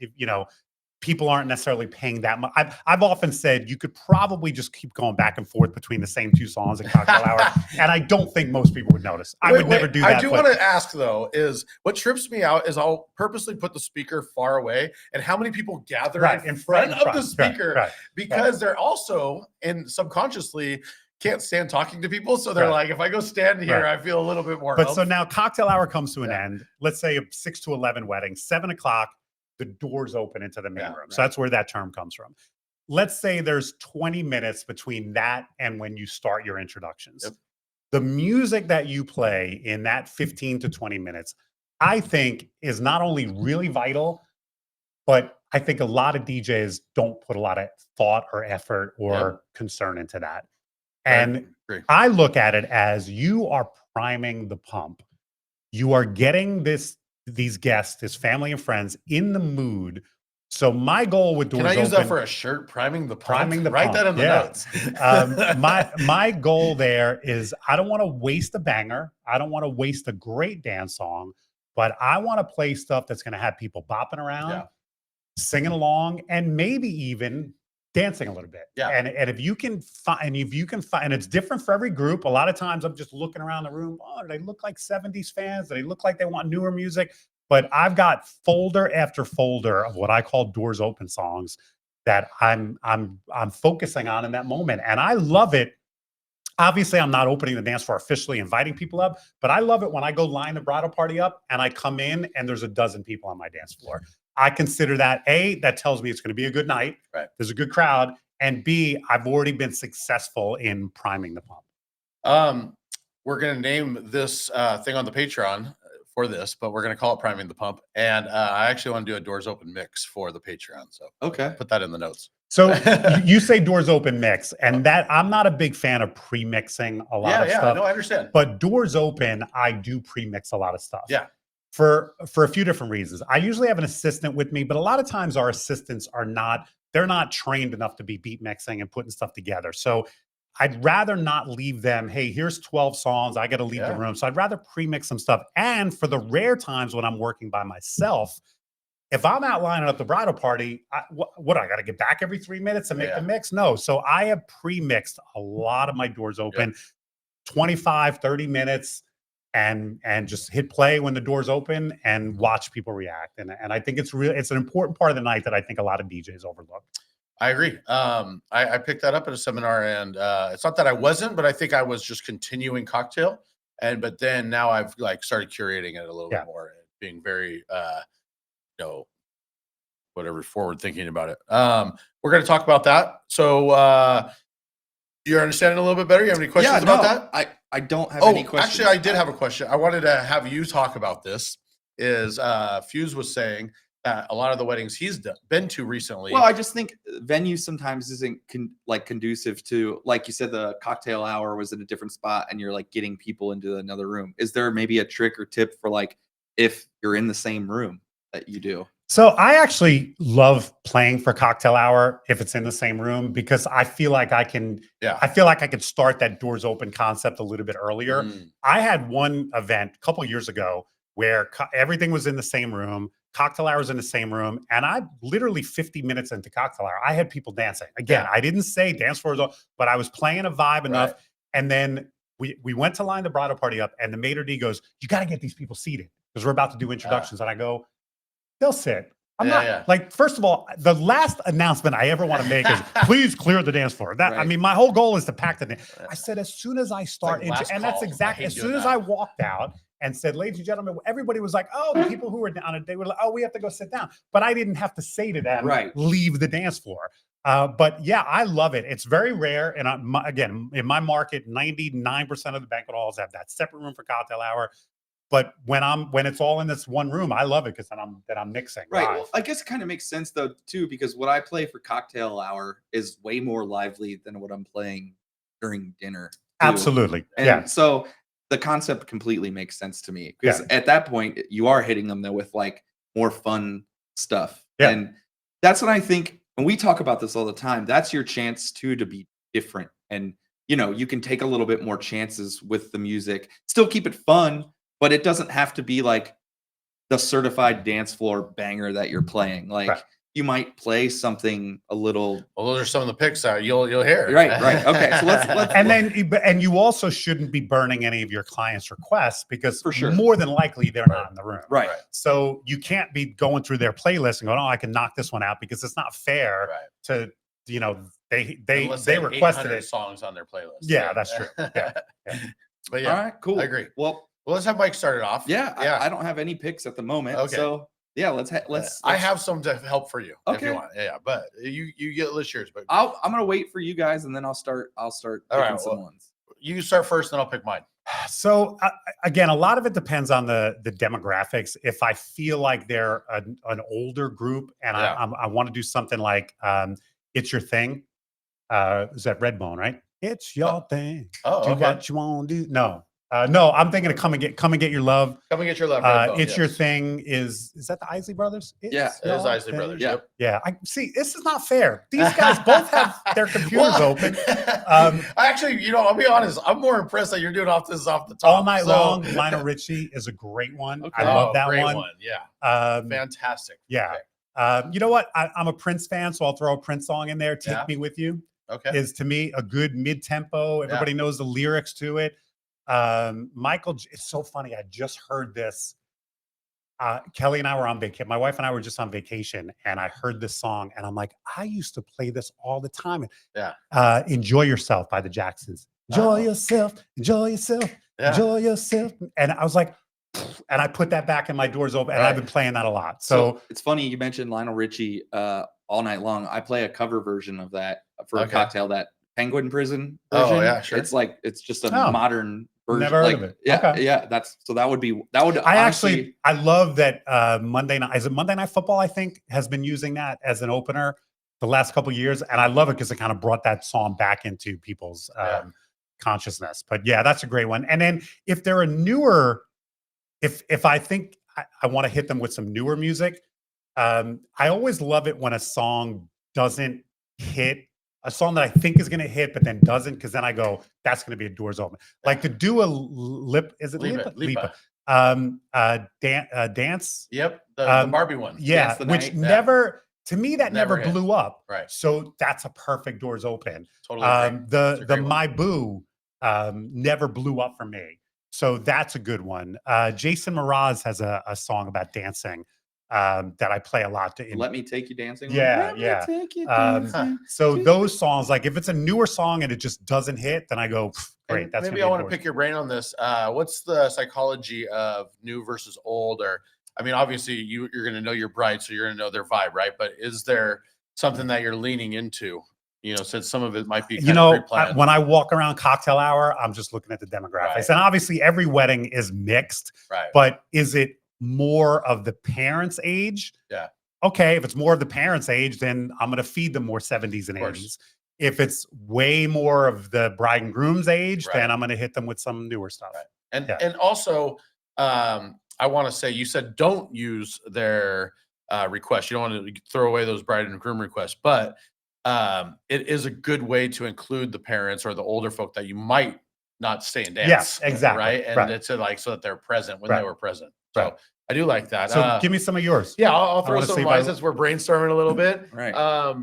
People aren't necessarily paying that much. I've often said you could probably just keep going back and forth between the same two songs at cocktail hour, and I don't think most people would notice. I would never do that. I do want to ask though, is what trips me out is I'll purposely put the speaker far away, and how many people gather in front of the speaker because they're also, and subconsciously, can't stand talking to people. So they're like, if I go stand here, I feel a little bit more. But so now cocktail hour comes to an end. Let's say a 6 to 11 wedding, 7 o'clock. The doors open into the main room. So that's where that term comes from. Let's say there's 20 minutes between that and when you start your introductions. The music that you play in that 15 to 20 minutes, I think is not only really vital, but I think a lot of DJs don't put a lot of thought or effort or concern into that. And I look at it as you are priming the pump. You are getting these guests, his family and friends, in the mood. So my goal with doors open. Can I use that for a shirt? Priming the pump. Write that in the notes. My goal there is I don't want to waste a banger. I don't want to waste a great dance song, but I want to play stuff that's going to have people bopping around, singing along, and maybe even dancing a little bit. And if you can find, and it's different for every group. A lot of times I'm just looking around the room. Oh, do they look like 70s fans? Do they look like they want newer music? But I've got folder after folder of what I call doors open songs that I'm focusing on in that moment. And I love it. Obviously, I'm not opening the dance floor officially, inviting people up, but I love it when I go line the bridal party up and I come in and there's a dozen people on my dance floor. I consider that that tells me it's going to be a good night. There's a good crowd. And B, I've already been successful in priming the pump. We're going to name this thing on the Patreon for this, but we're going to call it priming the pump. And I actually want to do a doors open mix for the Patreon. So put that in the notes. So you say doors open mix, and that I'm not a big fan of pre-mixing a lot of stuff. No, I understand. But doors open, I do pre-mix a lot of stuff. For a few different reasons. I usually have an assistant with me, but a lot of times our assistants they're not trained enough to be beat mixing and putting stuff together. So I'd rather not leave them, hey, here's 12 songs, I got to leave the room. So I'd rather pre-mix some stuff. And for the rare times when I'm working by myself, if I'm out lining up the bridal party, I got to get back every 3 minutes and make the mix? No. So I have pre-mixed a lot of my doors open, 25, 30 minutes. And just hit play when the doors open and watch people react. And I think it's an important part of the night that I think a lot of DJs overlook. I agree. I picked that up at a seminar, and it's not that I wasn't, but I think I was just continuing cocktail. But then now I've started curating it a little bit more and being very, whatever, forward thinking about it. We're going to talk about that. So you're understanding a little bit better? You have any questions about that? I don't have any questions. Actually, I did have a question. I wanted to have you talk about this. Fuse was saying that a lot of the weddings he's been to recently. Well, I just think venue sometimes isn't like conducive to, like you said, the cocktail hour was in a different spot and you're like getting people into another room. Is there maybe a trick or tip for like if you're in the same room that you do? So I actually love playing for cocktail hour if it's in the same room, because I feel like I can, I feel like I could start that doors open concept a little bit earlier. I had one event a couple of years ago where everything was in the same room, cocktail hours in the same room, and I literally 50 minutes into cocktail hour, I had people dancing. Again, I didn't say dance floors, but I was playing a vibe enough. And then we went to line the bridal party up, and the maitre d' goes, "You got to get these people seated because we're about to do introductions." And I go, "They'll sit." I'm not like, first of all, the last announcement I ever want to make is please clear the dance floor. That I mean, my whole goal is to pack the dance. I said, as soon as I start, and that's exactly as soon as I walked out and said, "Ladies and gentlemen," everybody was like, "Oh," the people who were down it, they were like, "Oh, we have to go sit down." But I didn't have to say to them, "Leave the dance floor." But yeah, I love it. It's very rare. And again, in my market, 99% of the banquet halls have that separate room for cocktail hour. But when it's all in this one room, I love it because then I'm mixing. Right. Well, I guess it kind of makes sense though too, because what I play for cocktail hour is way more lively than what I'm playing during dinner. Too. Absolutely. And so the concept completely makes sense to me, because at that point you are hitting them though with like more fun stuff. And that's what I think. And we talk about this all the time. That's your chance too to be different. And you know, you can take a little bit more chances with the music, still keep it fun. But it doesn't have to be like the certified dance floor banger that you're playing. Like you might play something a little. Well, those are some of the picks that you'll hear. Right. Okay. So let's and you also shouldn't be burning any of your clients' requests, because more than likely they're not in the room. Right. So you can't be going through their playlist and going, "Oh, I can knock this one out," because it's not fair to, you know, they requested it. Songs on their playlist. Yeah, that's true. But all right, cool. I agree. Well, let's have Mike start it off. I don't have any picks at the moment. Okay. So yeah, let's. I have some to help for you if you want. Yeah, but you get list yours. But I'm gonna wait for you guys, and then I'll start picking some ones. You start first, then I'll pick mine. So again, a lot of it depends on the demographics. If I feel like they're an older group, and I want to do something like "It's Your Thing," is that Redbone, right? It's your thing. Do what you want to do. No, I'm thinking of come and get your love. Come and get your love. It's your thing. Is that the ʻI'sley Brothers? It is ʻI'sley Brothers. Yep. Yeah. I see. This is not fair. These guys both have their computers open. Actually, you know, I'll be honest. I'm more impressed that you're doing off the top. All Night Long. Lionel Richie is a great one. I love that one. Yeah. Fantastic. Yeah. Okay. You know what? I'm a Prince fan, so I'll throw a Prince song in there. Take Me With You. Okay. Is to me a good mid-tempo. Everybody knows the lyrics to it. Michael, it's so funny. I just heard this. Kelly and I were on vacation. My wife and I were just on vacation, and I heard this song, and I'm like, I used to play this all the time. Enjoy Yourself by the Jacksons. Enjoy yourself, enjoy yourself, enjoy yourself. And I was like, and I put that back in my doors open, and I've been playing that a lot. So it's funny you mentioned Lionel Richie. All Night Long. I play a cover version of that for a cocktail, that Penguin Prison version. Oh yeah, sure. It's just a modern version. Never heard of it. Yeah. I love that Monday night. Is it Monday Night Football? I think has been using that as an opener the last couple of years, and I love it because it kind of brought that song back into people's consciousness. But yeah, that's a great one. And then if they're a newer, if I think I want to hit them with some newer music. I always love it when a song doesn't hit, a song that I think is going to hit, but then doesn't, because then I go, that's going to be a doors open. Like to do a Lipa. Dance. Yep, the Barbie one. Yeah, which never, to me, that never blew up. Right. So that's a perfect doors open. Totally. The My Boo never blew up for me. So that's a good one. Jason Mraz has a song about dancing. That I play a lot. Let Me Take You Dancing. Yeah. Take you dancing. So those songs, like if it's a newer song and it just doesn't hit, then I go, great. That's maybe I want to pick your brain on this. What's the psychology of new versus old? Or, I mean, obviously you're going to know your bride, so you're going to know their vibe, right? But is there something that you're leaning into? You know, since some of it might be kind of pre-planned. When I walk around cocktail hour, I'm just looking at the demographics, and obviously every wedding is mixed. Right. But is it more of the parents' age, Yeah. okay, if it's more of the parents' age, then I'm going to feed them more 70s and 80s. If it's way more of the bride and groom's age, then I'm going to hit them with some newer stuff. Right. And also, I want to say, you said don't use their requests. You don't want to throw away those bride and groom requests, but it is a good way to include the parents or the older folk that you might not stay and dance. Yes, exactly. Right. And it's like so that they're present when they were present. So I do like that. So give me some of yours. Yeah, I'll throw some of mine since we're brainstorming a little bit. Right.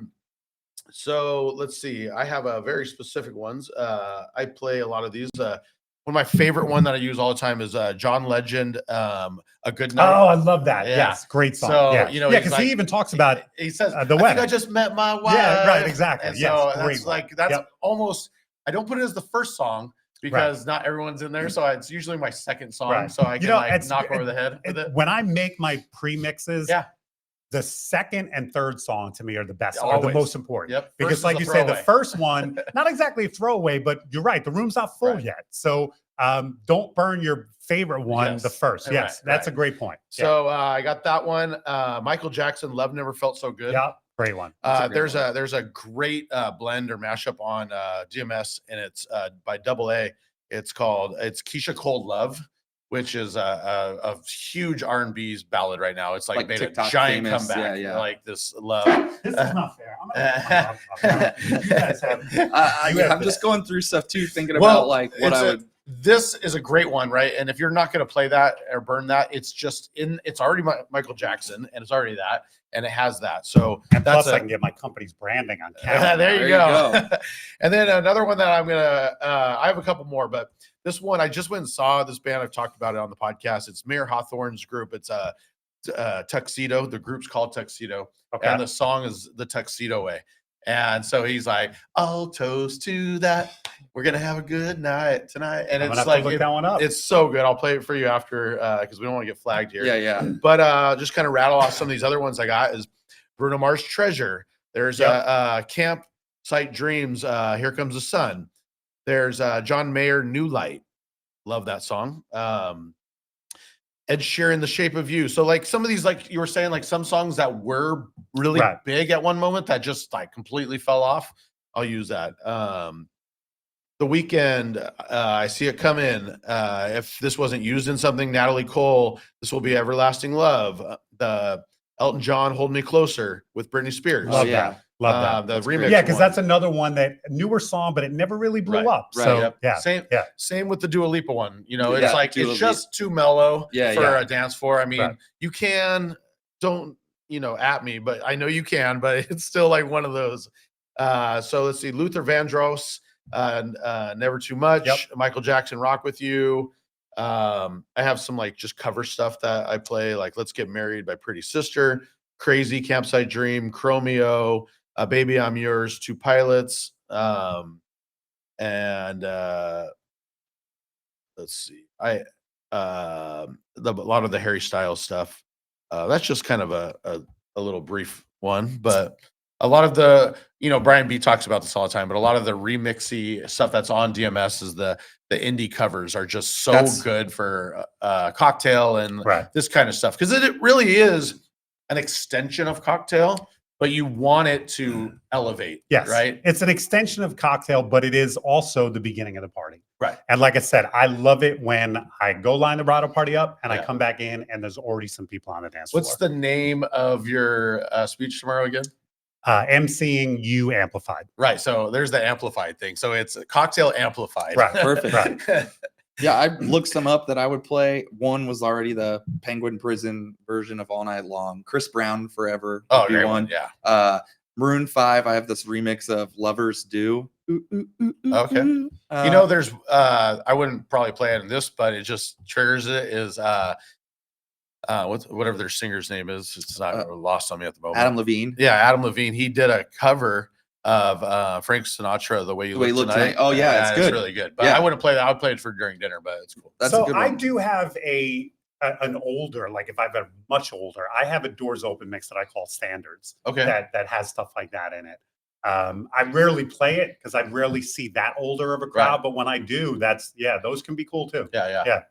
So let's see. I have a very specific ones. I play a lot of these. One of my favorite one that I use all the time is John Legend, A Good Night. Oh, I love that. Yeah. Yes, great song. So, yeah, you know, because he even talks about he says the wedding. I think I just met my wife. Yeah, right, exactly. And yes, so that's like that's almost. I don't put it as the first song because not everyone's in there. So it's usually my second song. So I can like knock over the head with it. When I make my pre-mixes, the second and third song to me are the best, are the most important. Yep. Because like you say, the first one, not exactly a throwaway, but you're right, the room's not full yet. So don't burn your favorite one the first. Yes, that's a great point. So I got that one. Michael Jackson, Love Never Felt So Good. Yeah, great one. There's a great blend or mashup on DMS, and it's by AA. It's called 𝐾𝐨𝐽 Love, which is a huge R&B ballad right now. It's like made TikTok a giant comeback. Like this love. This is not fair. I'm just going through stuff too, thinking about like what I would. This is a great one, right? And if you're not going to play that or burn that, it's just it's already Michael Jackson, and it's already that, and it has that. So and plus, I can get my company's branding on camera. There you go. And then another one that I'm gonna, I have a couple more, but this one I just went and saw this band. I've talked about it on the podcast. It's Mayor Hawthorne's group. It's Tuxedo. The group's called Tuxedo, and the song is The Tuxedo Way. And so he's like, "I'll toast to that. We're gonna have a good night tonight." And it's like it's so good. I'll play it for you after because we don't want to get flagged here. Yeah. But just kind of rattle off some of these other ones I got is Bruno Mars Treasure. There's Campsite Dreams. Here Comes the Sun. There's John Mayer New Light. Love that song. Ed Sheeran, The Shape of You. So like some of these, like you were saying, like some songs that were really big at one moment that just like completely fell off. I'll use that. The Weeknd, I See It Coming. If this wasn't used in something, Natalie Cole, This Will Be Everlasting Love. The Elton John, Hold Me Closer with Britney Spears. Love that. Love that. The remix. Yeah, because that's another one that newer song, but it never really blew up. So same with the Dua Lipa one. You know, it's like it's just too mellow for a dance floor. I mean, you can don't at me, but I know you can, but it's still like one of those. So let's see, Luther Vandross, Never Too Much, Michael Jackson, Rock With You. I have some like just cover stuff that I play, like Let's Get Married by Pretty Sister, Crazy, Campsite Dream, Chromeo, Baby I'm Yours, Two Pilots, and let's see, a lot of the Harry Styles stuff. That's just kind of a little brief one, but a lot of the, Brian B talks about this all the time, but a lot of the remixy stuff that's on DMS is the indie covers are just so good for Cocktail and this kind of stuff. Because it really is an extension of Cocktail, but you want it to elevate. Yes. Right. It's an extension of Cocktail, but it is also the beginning of the party. Right. And like I said, I love it when I go line the bridal party up and I come back in and there's already some people on the dance floor. What's the name of your speech tomorrow again? MCing You Amplified. Right. So there's the amplified thing. So it's Cocktail Amplified. Right. Perfect. Right. Yeah, I looked some up that I would play. One was already the Penguin Prison version of All Night Long. Chris Brown, Forever. Oh, great one. Yeah. Maroon 5, I have this remix of Lovers Do. Okay. There's I wouldn't probably play it in this, but it just triggers it is whatever their singer's name is. It's not lost on me at the moment. Adam Levine. Yeah, Adam Levine. He did a cover of Frank Sinatra, The Way You Look Tonight. Oh yeah, it's good. It's really good. But I wouldn't play that. I would play it for during dinner, but it's cool. That's a good one. I do have an older, like if I've been much older, I have a Doors Open mix that I call Standards. Okay. That has stuff like that in it. I rarely play it because I rarely see that older of a crowd, but when I do, those can be cool too. Yeah.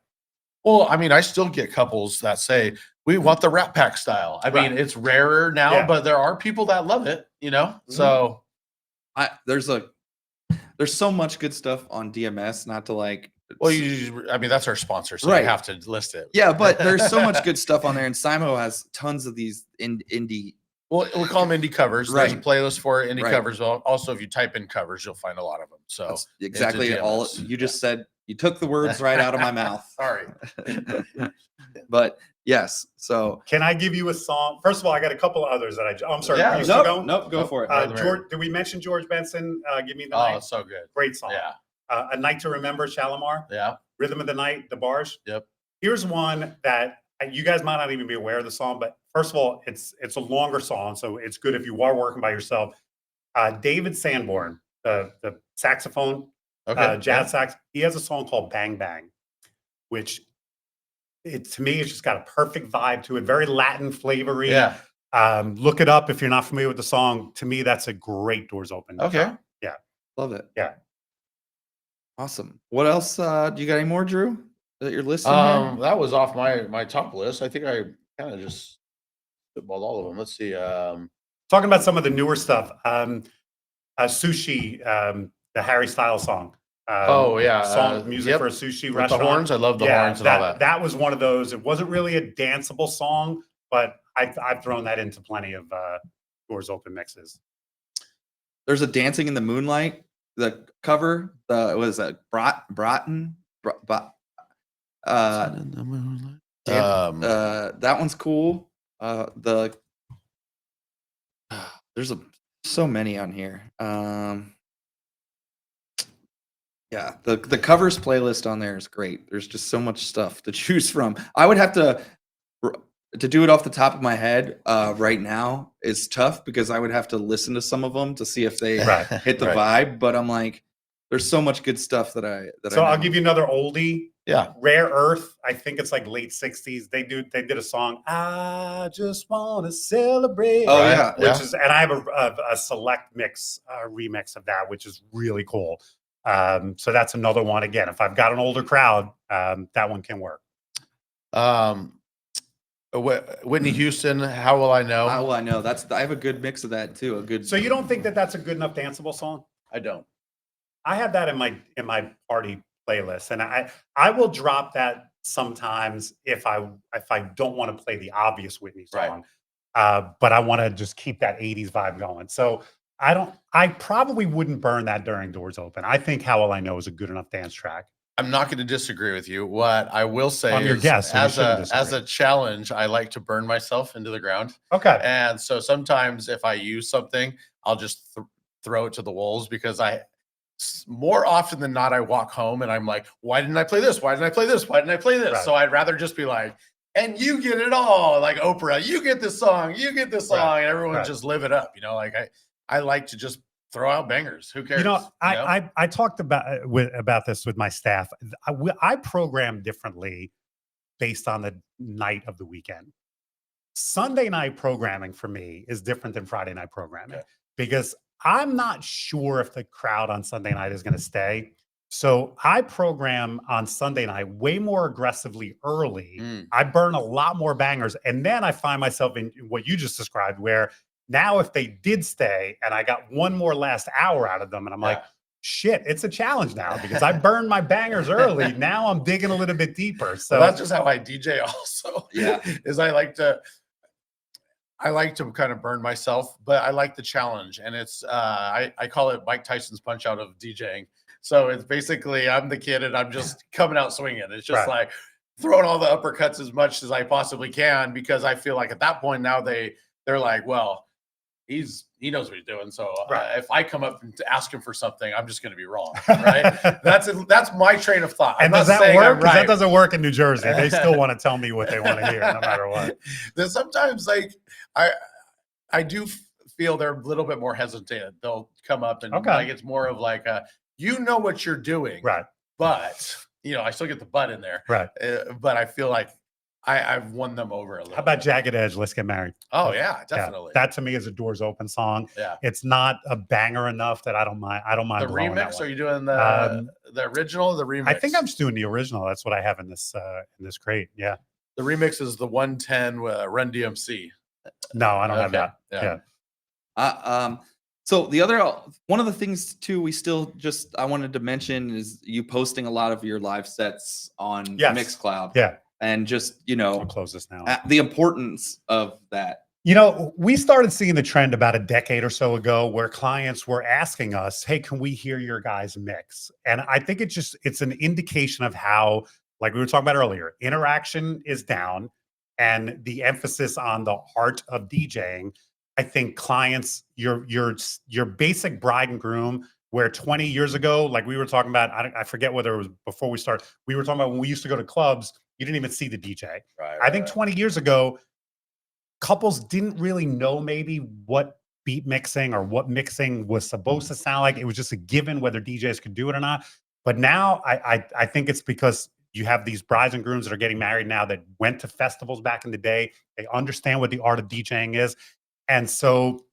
Well, I mean, I still get couples that say we want the Rat Pack style. I mean, it's rarer now, but there are people that love it, you know. So there's so much good stuff on DMS. Not to like, well, I mean, that's our sponsor, so you have to list it. Yeah, but there's so much good stuff on there, and 𝐼𝐸 has tons of these indie. Well, we call them indie covers. There's a playlist for indie covers. Also, if you type in covers, you'll find a lot of them. So that's exactly all you just said. You took the words right out of my mouth. Sorry. But yes, so can I give you a song? First of all, I got a couple of others that I'm sorry. Yeah, are you still going? Nope, go for it. George, did we mention George Benson? Give Me the Night. Oh, so good. Great song. Yeah. A Night to Remember, Shalimar. Yeah. Rhythm of the Night, DeBarge. Yep. Here's one that you guys might not even be aware of the song, but first of all, it's a longer song, so it's good if you are working by yourself. David Sanborn, the saxophone, jazz sax, he has a song called Bang Bang, which to me, it's just got a perfect vibe to it, very Latin flavory. Yeah. Look it up if you're not familiar with the song. To me, that's a great Doors Open. Okay. Song. Yeah. Love it. Yeah. Awesome. What else? Do you got any more, Drew, that you're listing? That was off my top list. I think I kind of just spitballed all of them. Let's see. Talking about some of the newer stuff. Sushi, the Harry Styles song. Music for a sushi restaurant. The horns. I love the horns and all that. That was one of those. It wasn't really a danceable song, but I've thrown that into plenty of Doors Open mixes. There's a Dancing in the Moonlight, the cover. What is that? Broughton. That one's cool. There's so many on here. Yeah, the covers playlist on there is great. There's just so much stuff to choose from. I would have to do it off the top of my head right now is tough because I would have to listen to some of them to see if they hit the vibe. But I'm like, there's so much good stuff that I know. I'll give you another oldie. Yeah. Rare Earth. I think it's like late 60s. They did a song, I Just Want to Celebrate. Oh, yeah. Which is, and I have a select mix, remix of that, which is really cool. So that's another one. Again, if I've got an older crowd, that one can work. Whitney Houston, How Will I Know? How Will I Know? I have a good mix of that too. So you don't think that that's a good enough danceable song? I don't. I have that in my party playlist, and I will drop that sometimes if I don't want to play the obvious Whitney song, but I want to just keep that 80s vibe going. So I probably wouldn't burn that during Doors Open. I think How Will I Know is a good enough dance track. I'm not going to disagree with you. What I will say I'm your guest, so as a challenge, I like to burn myself into the ground. Okay. And so sometimes if I use something, I'll just throw it to the wolves because more often than not, I walk home and I'm like, why didn't I play this? Why didn't I play this? Why didn't I play this? Right. So I'd rather just be like, and you get it all, like Oprah, you get this song, you get this song, and everyone just live it up. You know, like I like to just throw out bangers. Who cares? I talked about this with my staff. I program differently based on the night of the weekend. Sunday night programming for me is different than Friday night programming because I'm not sure if the crowd on Sunday night is going to stay. So I program on Sunday night way more aggressively early. I burn a lot more bangers. And then I find myself in what you just described, where now if they did stay and I got one more last hour out of them, and I'm like, shit, it's a challenge now because I burned my bangers early. Now I'm digging a little bit deeper. So that's just how I DJ also. Is I like to kind of burn myself, but I like the challenge. And it's I call it Mike Tyson's punch out of DJing. So it's basically I'm the kid and I'm just coming out swinging. It's just like throwing all the uppercuts as much as I possibly can because I feel like at that point now they're like, well, he knows what he's doing. So if I come up and ask him for something, I'm just going to be wrong. Right? That's my train of thought. And does that work? Because that doesn't work in New Jersey. They still want to tell me what they want to hear, no matter what. Then sometimes, like I do feel they're a little bit more hesitant. They'll come up and like it's more of like you know what you're doing, right? But I still get the butt in there, right? But I feel like I've won them over a little. How about bit. Jagged Edge? Let's Get Married. Oh yeah, Yeah, definitely. that to me is a doors open song. Yeah. It's not a banger enough that I don't mind. I don't mind The blowing that remix? one. Are you doing the original or the remix? I think I'm just doing the original. That's what I have in this crate. Yeah. The remix is the 110 Run DMC. No, I don't have Okay, that. yeah. So one of the things too, I wanted to mention is you posting a lot of your live sets on Yes. Mixcloud. Yeah. And just, I'll close this now. the importance of that. We started seeing the trend about a decade or so ago where clients were asking us, hey, can we hear your guys' mix? And I think it's an indication of how, like we were talking about earlier, interaction is down and the emphasis on the art of DJing. I think clients, your basic bride and groom, where 20 years ago, like we were talking about, I forget whether it was before we started, we were talking about when we used to go to clubs, you didn't even see the DJ. Right, I think 20 years ago, couples didn't really know maybe what beat mixing or what mixing was supposed to sound like. It was just a given whether DJs could do it or not. But now I think it's because you have these brides and grooms that are getting married now that went to festivals back in the day. They understand what the art of DJing is. And so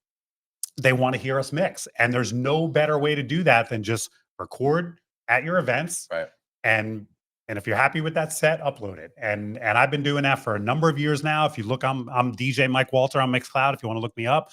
they want to hear us mix. And there's no better way to do that than just record at your events. Right. And if you're happy with that set, upload it. And I've been doing that for a number of years now. If you look, I'm DJ Mike Walter on Mixcloud. If you want to look me up,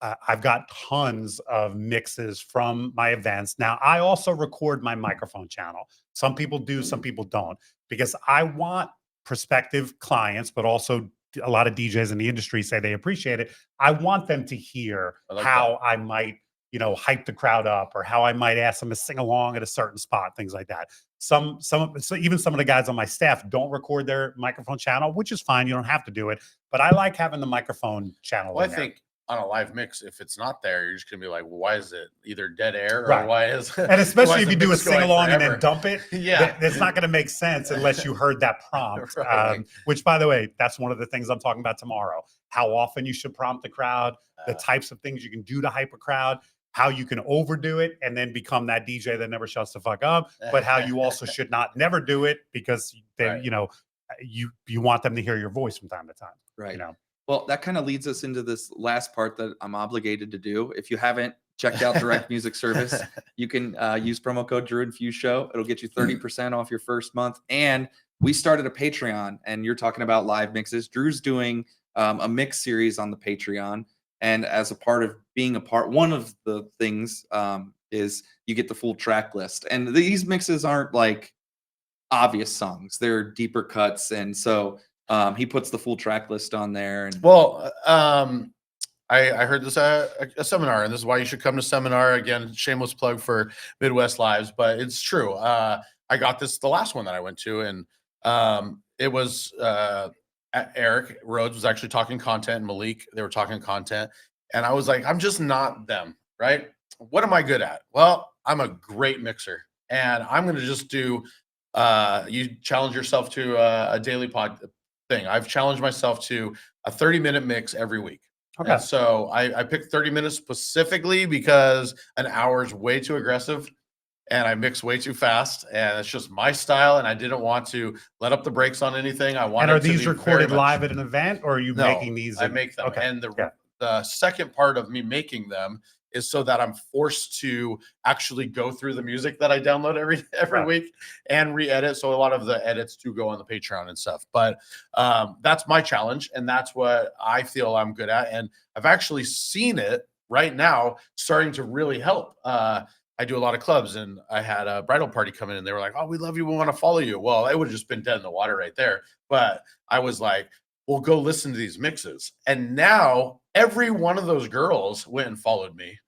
I've got tons of mixes from my events. Now, I also record my microphone channel. Some people do, some people don't, because I want prospective clients, but also a lot of DJs in the industry say they appreciate it. I want them to hear how I might, hype the crowd up, or how I might ask them to sing along at a certain spot, things like that. So even some of the guys on my staff don't record their microphone channel, which is fine. You don't have to do it, but I like having the microphone channel. Well, I think on a live mix, if it's not there, you're just gonna be like, well, why is it either dead air or why is and especially if you do a mix sing going along and forever? then dump it, Yeah. it's not going to make sense unless you heard that prompt. Right. Which, by the way, that's one of the things I'm talking about tomorrow. How often you should prompt the crowd, the types of things you can do to hype a crowd, how you can overdo it and then become that DJ that never shuts the fuck up, but how you also should not never do it because they, Right. you want them to hear your voice from time to time. Right. Well, that kind of leads us into this last part that I'm obligated to do. If you haven't checked out Direct Music Service, you can use promo code Drew and Fuse Show. It'll get you 30% off your first month. And we started a Patreon, and you're talking about live mixes. Drew's doing a mix series on the Patreon. And as a part of being one of the things is you get the full track list. And these mixes aren't like obvious songs. They're deeper cuts. And so he puts the full track list on there. And well, I heard this at a seminar, and this is why you should come to seminar. Again, shameless plug for Midwest Lives, but it's true. I got this the last one that I went to, and it was Eric Rhodes was actually talking content, and Malik, they were talking content, and I was like, I'm just not them, right? What am I good at? Well, I'm a great mixer, and I'm going to just do. You challenge yourself to a daily pod thing. I've challenged myself to a 30-minute mix every week. Okay. And so I picked 30 minutes specifically because an hour is way too aggressive and I mix way too fast, and it's just my style, and I didn't want to let up the brakes on anything. I wanted. And are these recorded live at an event, or are you making these? I make them. Okay. And the second part of me making them is so that I'm forced to actually go through the music that I download every week and re-edit. So a lot of the edits do go on the Patreon and stuff. But that's my challenge, and that's what I feel I'm good at. And I've actually seen it right now starting to really help. I do a lot of clubs, and I had a bridal party come in, and they were like, "Oh, we love you. We want to follow you." Well, it would have just been dead in the water right there. But I was like, well, go listen to these mixes. And now every one of those girls went and followed me.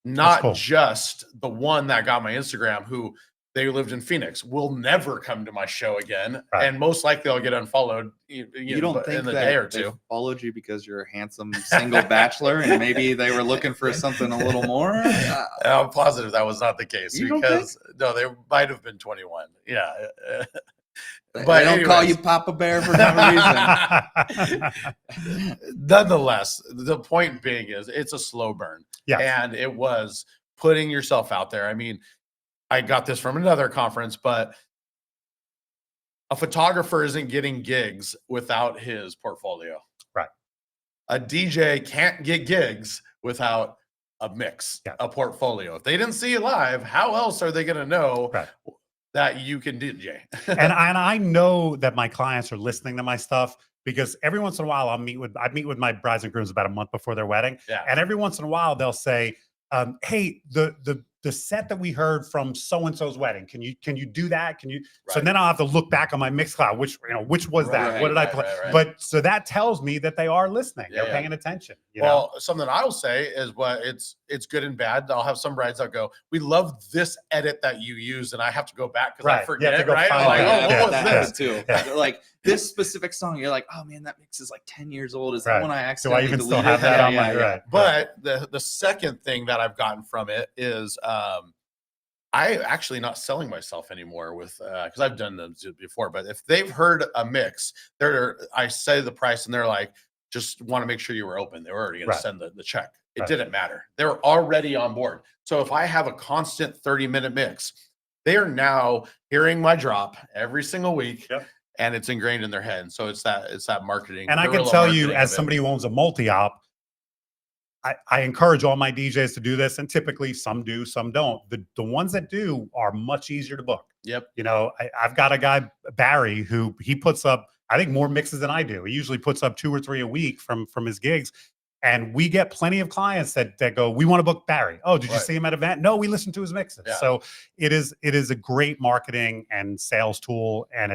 Not just the one that got my Instagram, who they lived in Phoenix, will never come to my show again. Right. And most likely I'll get unfolled you don't think in the that day or they two. Followed you because you're a handsome single bachelor and maybe they were looking for something a little more? I'm positive that was not the case, because no, they might have been 21. Yeah. But they don't call you Papa Bear for no reason. Nonetheless, the point being is it's a slow burn. Yeah. And it was putting yourself out there. I mean, I got this from another conference, but A photographer isn't getting gigs without his portfolio. Right. A DJ can't get gigs without a mix, a portfolio. If they didn't see you live, how else are they going to know that you can DJ? and I know that my clients are listening to my stuff, because every once in a while I meet with my brides and grooms about a month before their wedding. And every once in a while they'll say, hey, the set that we heard from so-and-so's wedding, can you do that? Can you? So then I'll have to look back on my Mixcloud, which was that? What did I play? But so that tells me that they are listening. They're paying attention. You know? Something I'll say is it's good and bad. I'll have some brides that go, we love this edit that you used, and I have to go back because I forget. You have to go right? find what was this too? They're like, this specific song, you're like, oh man, that mix is like 10 years old. Is that one I accidentally do I even deleted? still have that on my But the second thing that I've gotten from it is I actually not selling myself anymore with because I've done them before. But if they've heard a mix, I say the price and they're like, just want to make sure you were open. They were already going to send the check. It didn't matter. They were already on board. So if I have a constant 30-minute mix, they are now hearing my drop every single week. And it's ingrained in their head. And so it's that marketing. And I can tell you, as somebody who owns a multi-op, I encourage all my DJs to do this, and typically some do, some don't. The ones that do are much easier to book. You know, I've got a guy, Barry, who he puts up, I think, more mixes than I do. He usually puts up 2 or 3 a week from his gigs. And we get plenty of clients that go, we want to book Barry. Oh, did you see him at an event? No, we listened to his mixes. So it is a great marketing and sales tool. And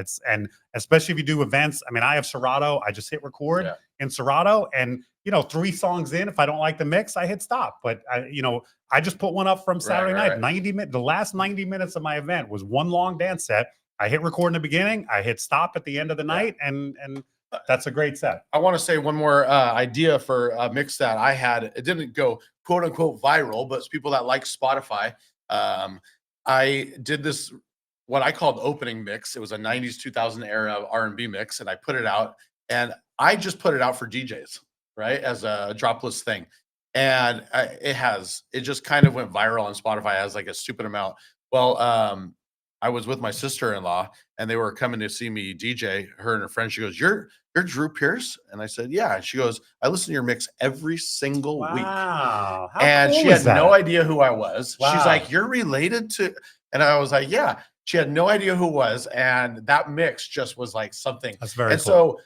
especially if you do events. I mean, I have Serato. I just hit record in Serato, and 3 songs in, if I don't like the mix, I hit stop. But I just put one up from Saturday night. 90 minutes. The last 90 minutes of my event was one long dance set. I hit record in the beginning. I hit stop at the end of the night, and that's a great set. I want to say one more idea for a mix that I had. It didn't go quote unquote viral, but it's people that like Spotify. I did this, what I called opening mix. It was a 90s, 2000 era R&B mix, and I put it out, and I just put it out for DJs, right? As a dropless thing. And it just kind of went viral on Spotify as like a stupid amount. Well, I was with my sister-in-law, and they were coming to see me DJ. Her and her friend, she goes, you're Drew Pearce? And I said, yeah. And she goes, I listen to your mix every single week. Wow. And she had no idea who I was. She's like, you're related to, and I was like, yeah. She had no idea who it was. And that mix just was like something. That's very cool. So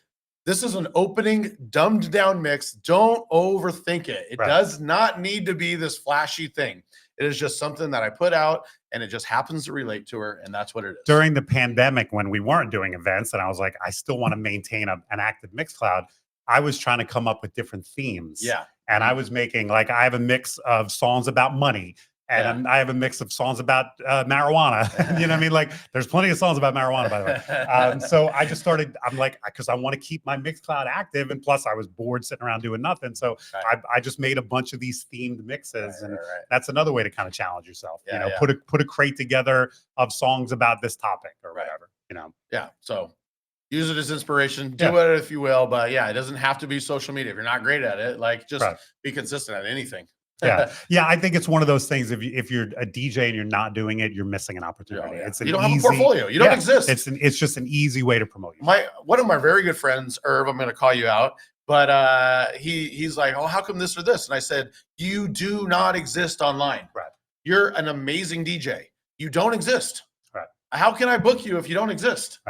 this is an opening, dumbed down mix. Don't overthink it. It does not need to be this flashy thing. It is just something that I put out, and it just happens to relate to her, and that's what it is. During the pandemic, when we weren't doing events, and I was like, I still want to maintain an active Mixcloud, I was trying to come up with different themes. And I was making, like, I have a mix of songs about money, and I have a mix of songs about marijuana. You know what I mean? Like, there's plenty of songs about marijuana, by the way. So I just started, I'm like, because I want to keep my Mixcloud active. And plus I was bored sitting around doing nothing. So I just made a bunch of these themed mixes. And that's another way to kind of challenge yourself. Put a crate together of songs about this topic or whatever, So use it as inspiration. Do it if you will. But it doesn't have to be social media. If you're not great at it, like, just be consistent at anything. I think it's one of those things. If you're a DJ and you're not doing it, you're missing an opportunity. You don't have a portfolio. You don't exist. It's just an easy way to promote you. One of my very good friends, Irv, I'm going to call you out, but he's like, oh, how come this or this? And I said, you do not exist online. You're an amazing DJ. You don't exist. How can I book you if you don't exist?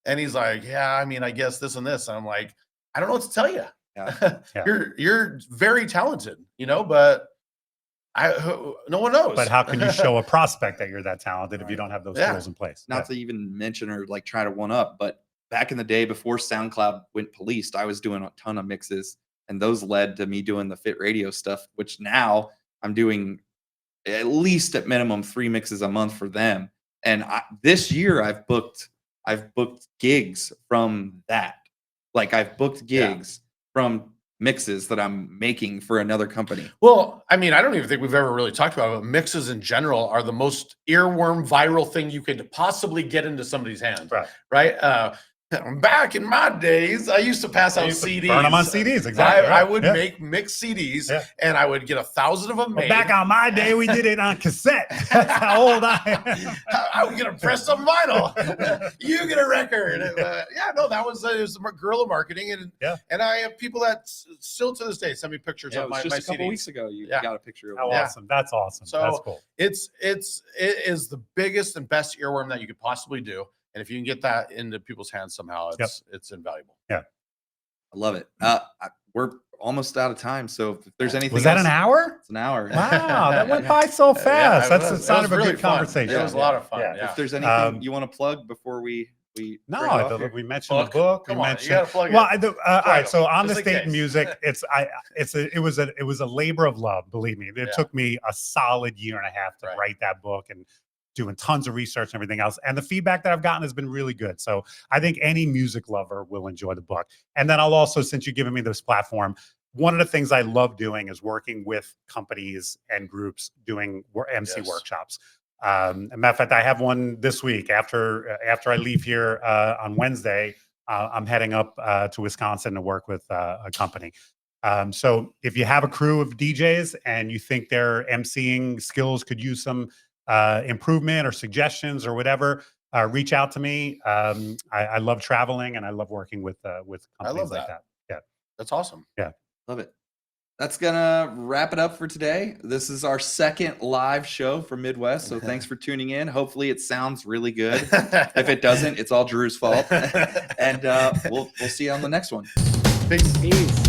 And he's like, yeah, I mean, I guess this and this. And I'm like, I don't know what to tell you. You're very talented, but no one knows. But how can you show a prospect that you're that talented if you don't have those tools in place? Not to even mention or like try to one up, but back in the day before SoundCloud went policed, I was doing a ton of mixes, and those led to me doing the Fit Radio stuff, which now I'm doing at least at minimum 3 mixes a month for them. And this year I've booked gigs from that. Like, I've booked gigs from mixes that I'm making for another company. Well, I mean, I don't even think we've ever really talked about it, but mixes in general are the most earworm viral thing you could possibly get into somebody's hand. Right. Back in my days, I used to pass out CDs. Burn them on CDs, exactly. I would make mix CDs, and I would get 1,000 of them made. Back on my day, we did it on cassette. That's how old I am. I would get them pressed on vinyl. You get a record. Yeah, no, that was it was guerrilla marketing, and I have people that still to this day send me pictures of my just a couple CDs. weeks ago. You got a picture of How it. awesome! That's awesome. So that's cool. it is the biggest and best earworm that you could possibly do. And if you can get that into people's hands somehow, it's invaluable. Yeah, I love it. We're almost out of time, so if there's anything, was that else, an hour? It's an hour. Wow, that went by so fast. That's the sign of a really good fun. conversation. It was a lot of fun. Yeah. If there's anything you want to plug before we no, break I off thought here? we mentioned the book. Come we on, mentioned. you gotta plug it. Well, all right. So on Just the in state case. music, it was a labor of love. Believe me, it took me a solid year and a half to write that book and doing tons of research and everything else. And the feedback that I've gotten has been really good. So I think any music lover will enjoy the book. And then I'll also, since you've given me this platform, one of the things I love doing is working with companies and groups doing MC workshops. As a matter of fact, I have one this week after I leave here on Wednesday. I'm heading up to Wisconsin to work with a company. So if you have a crew of DJs and you think their MCing skills could use some improvement or suggestions or whatever, reach out to me. I love traveling and I love working with companies like that. Yeah, that's awesome. Yeah, love it. That's gonna wrap it up for today. This is our second live show from Midwest, so thanks for tuning in. Hopefully it sounds really good. If it doesn't, it's all Drew's fault. And we'll see you on the next one. Peace. peace.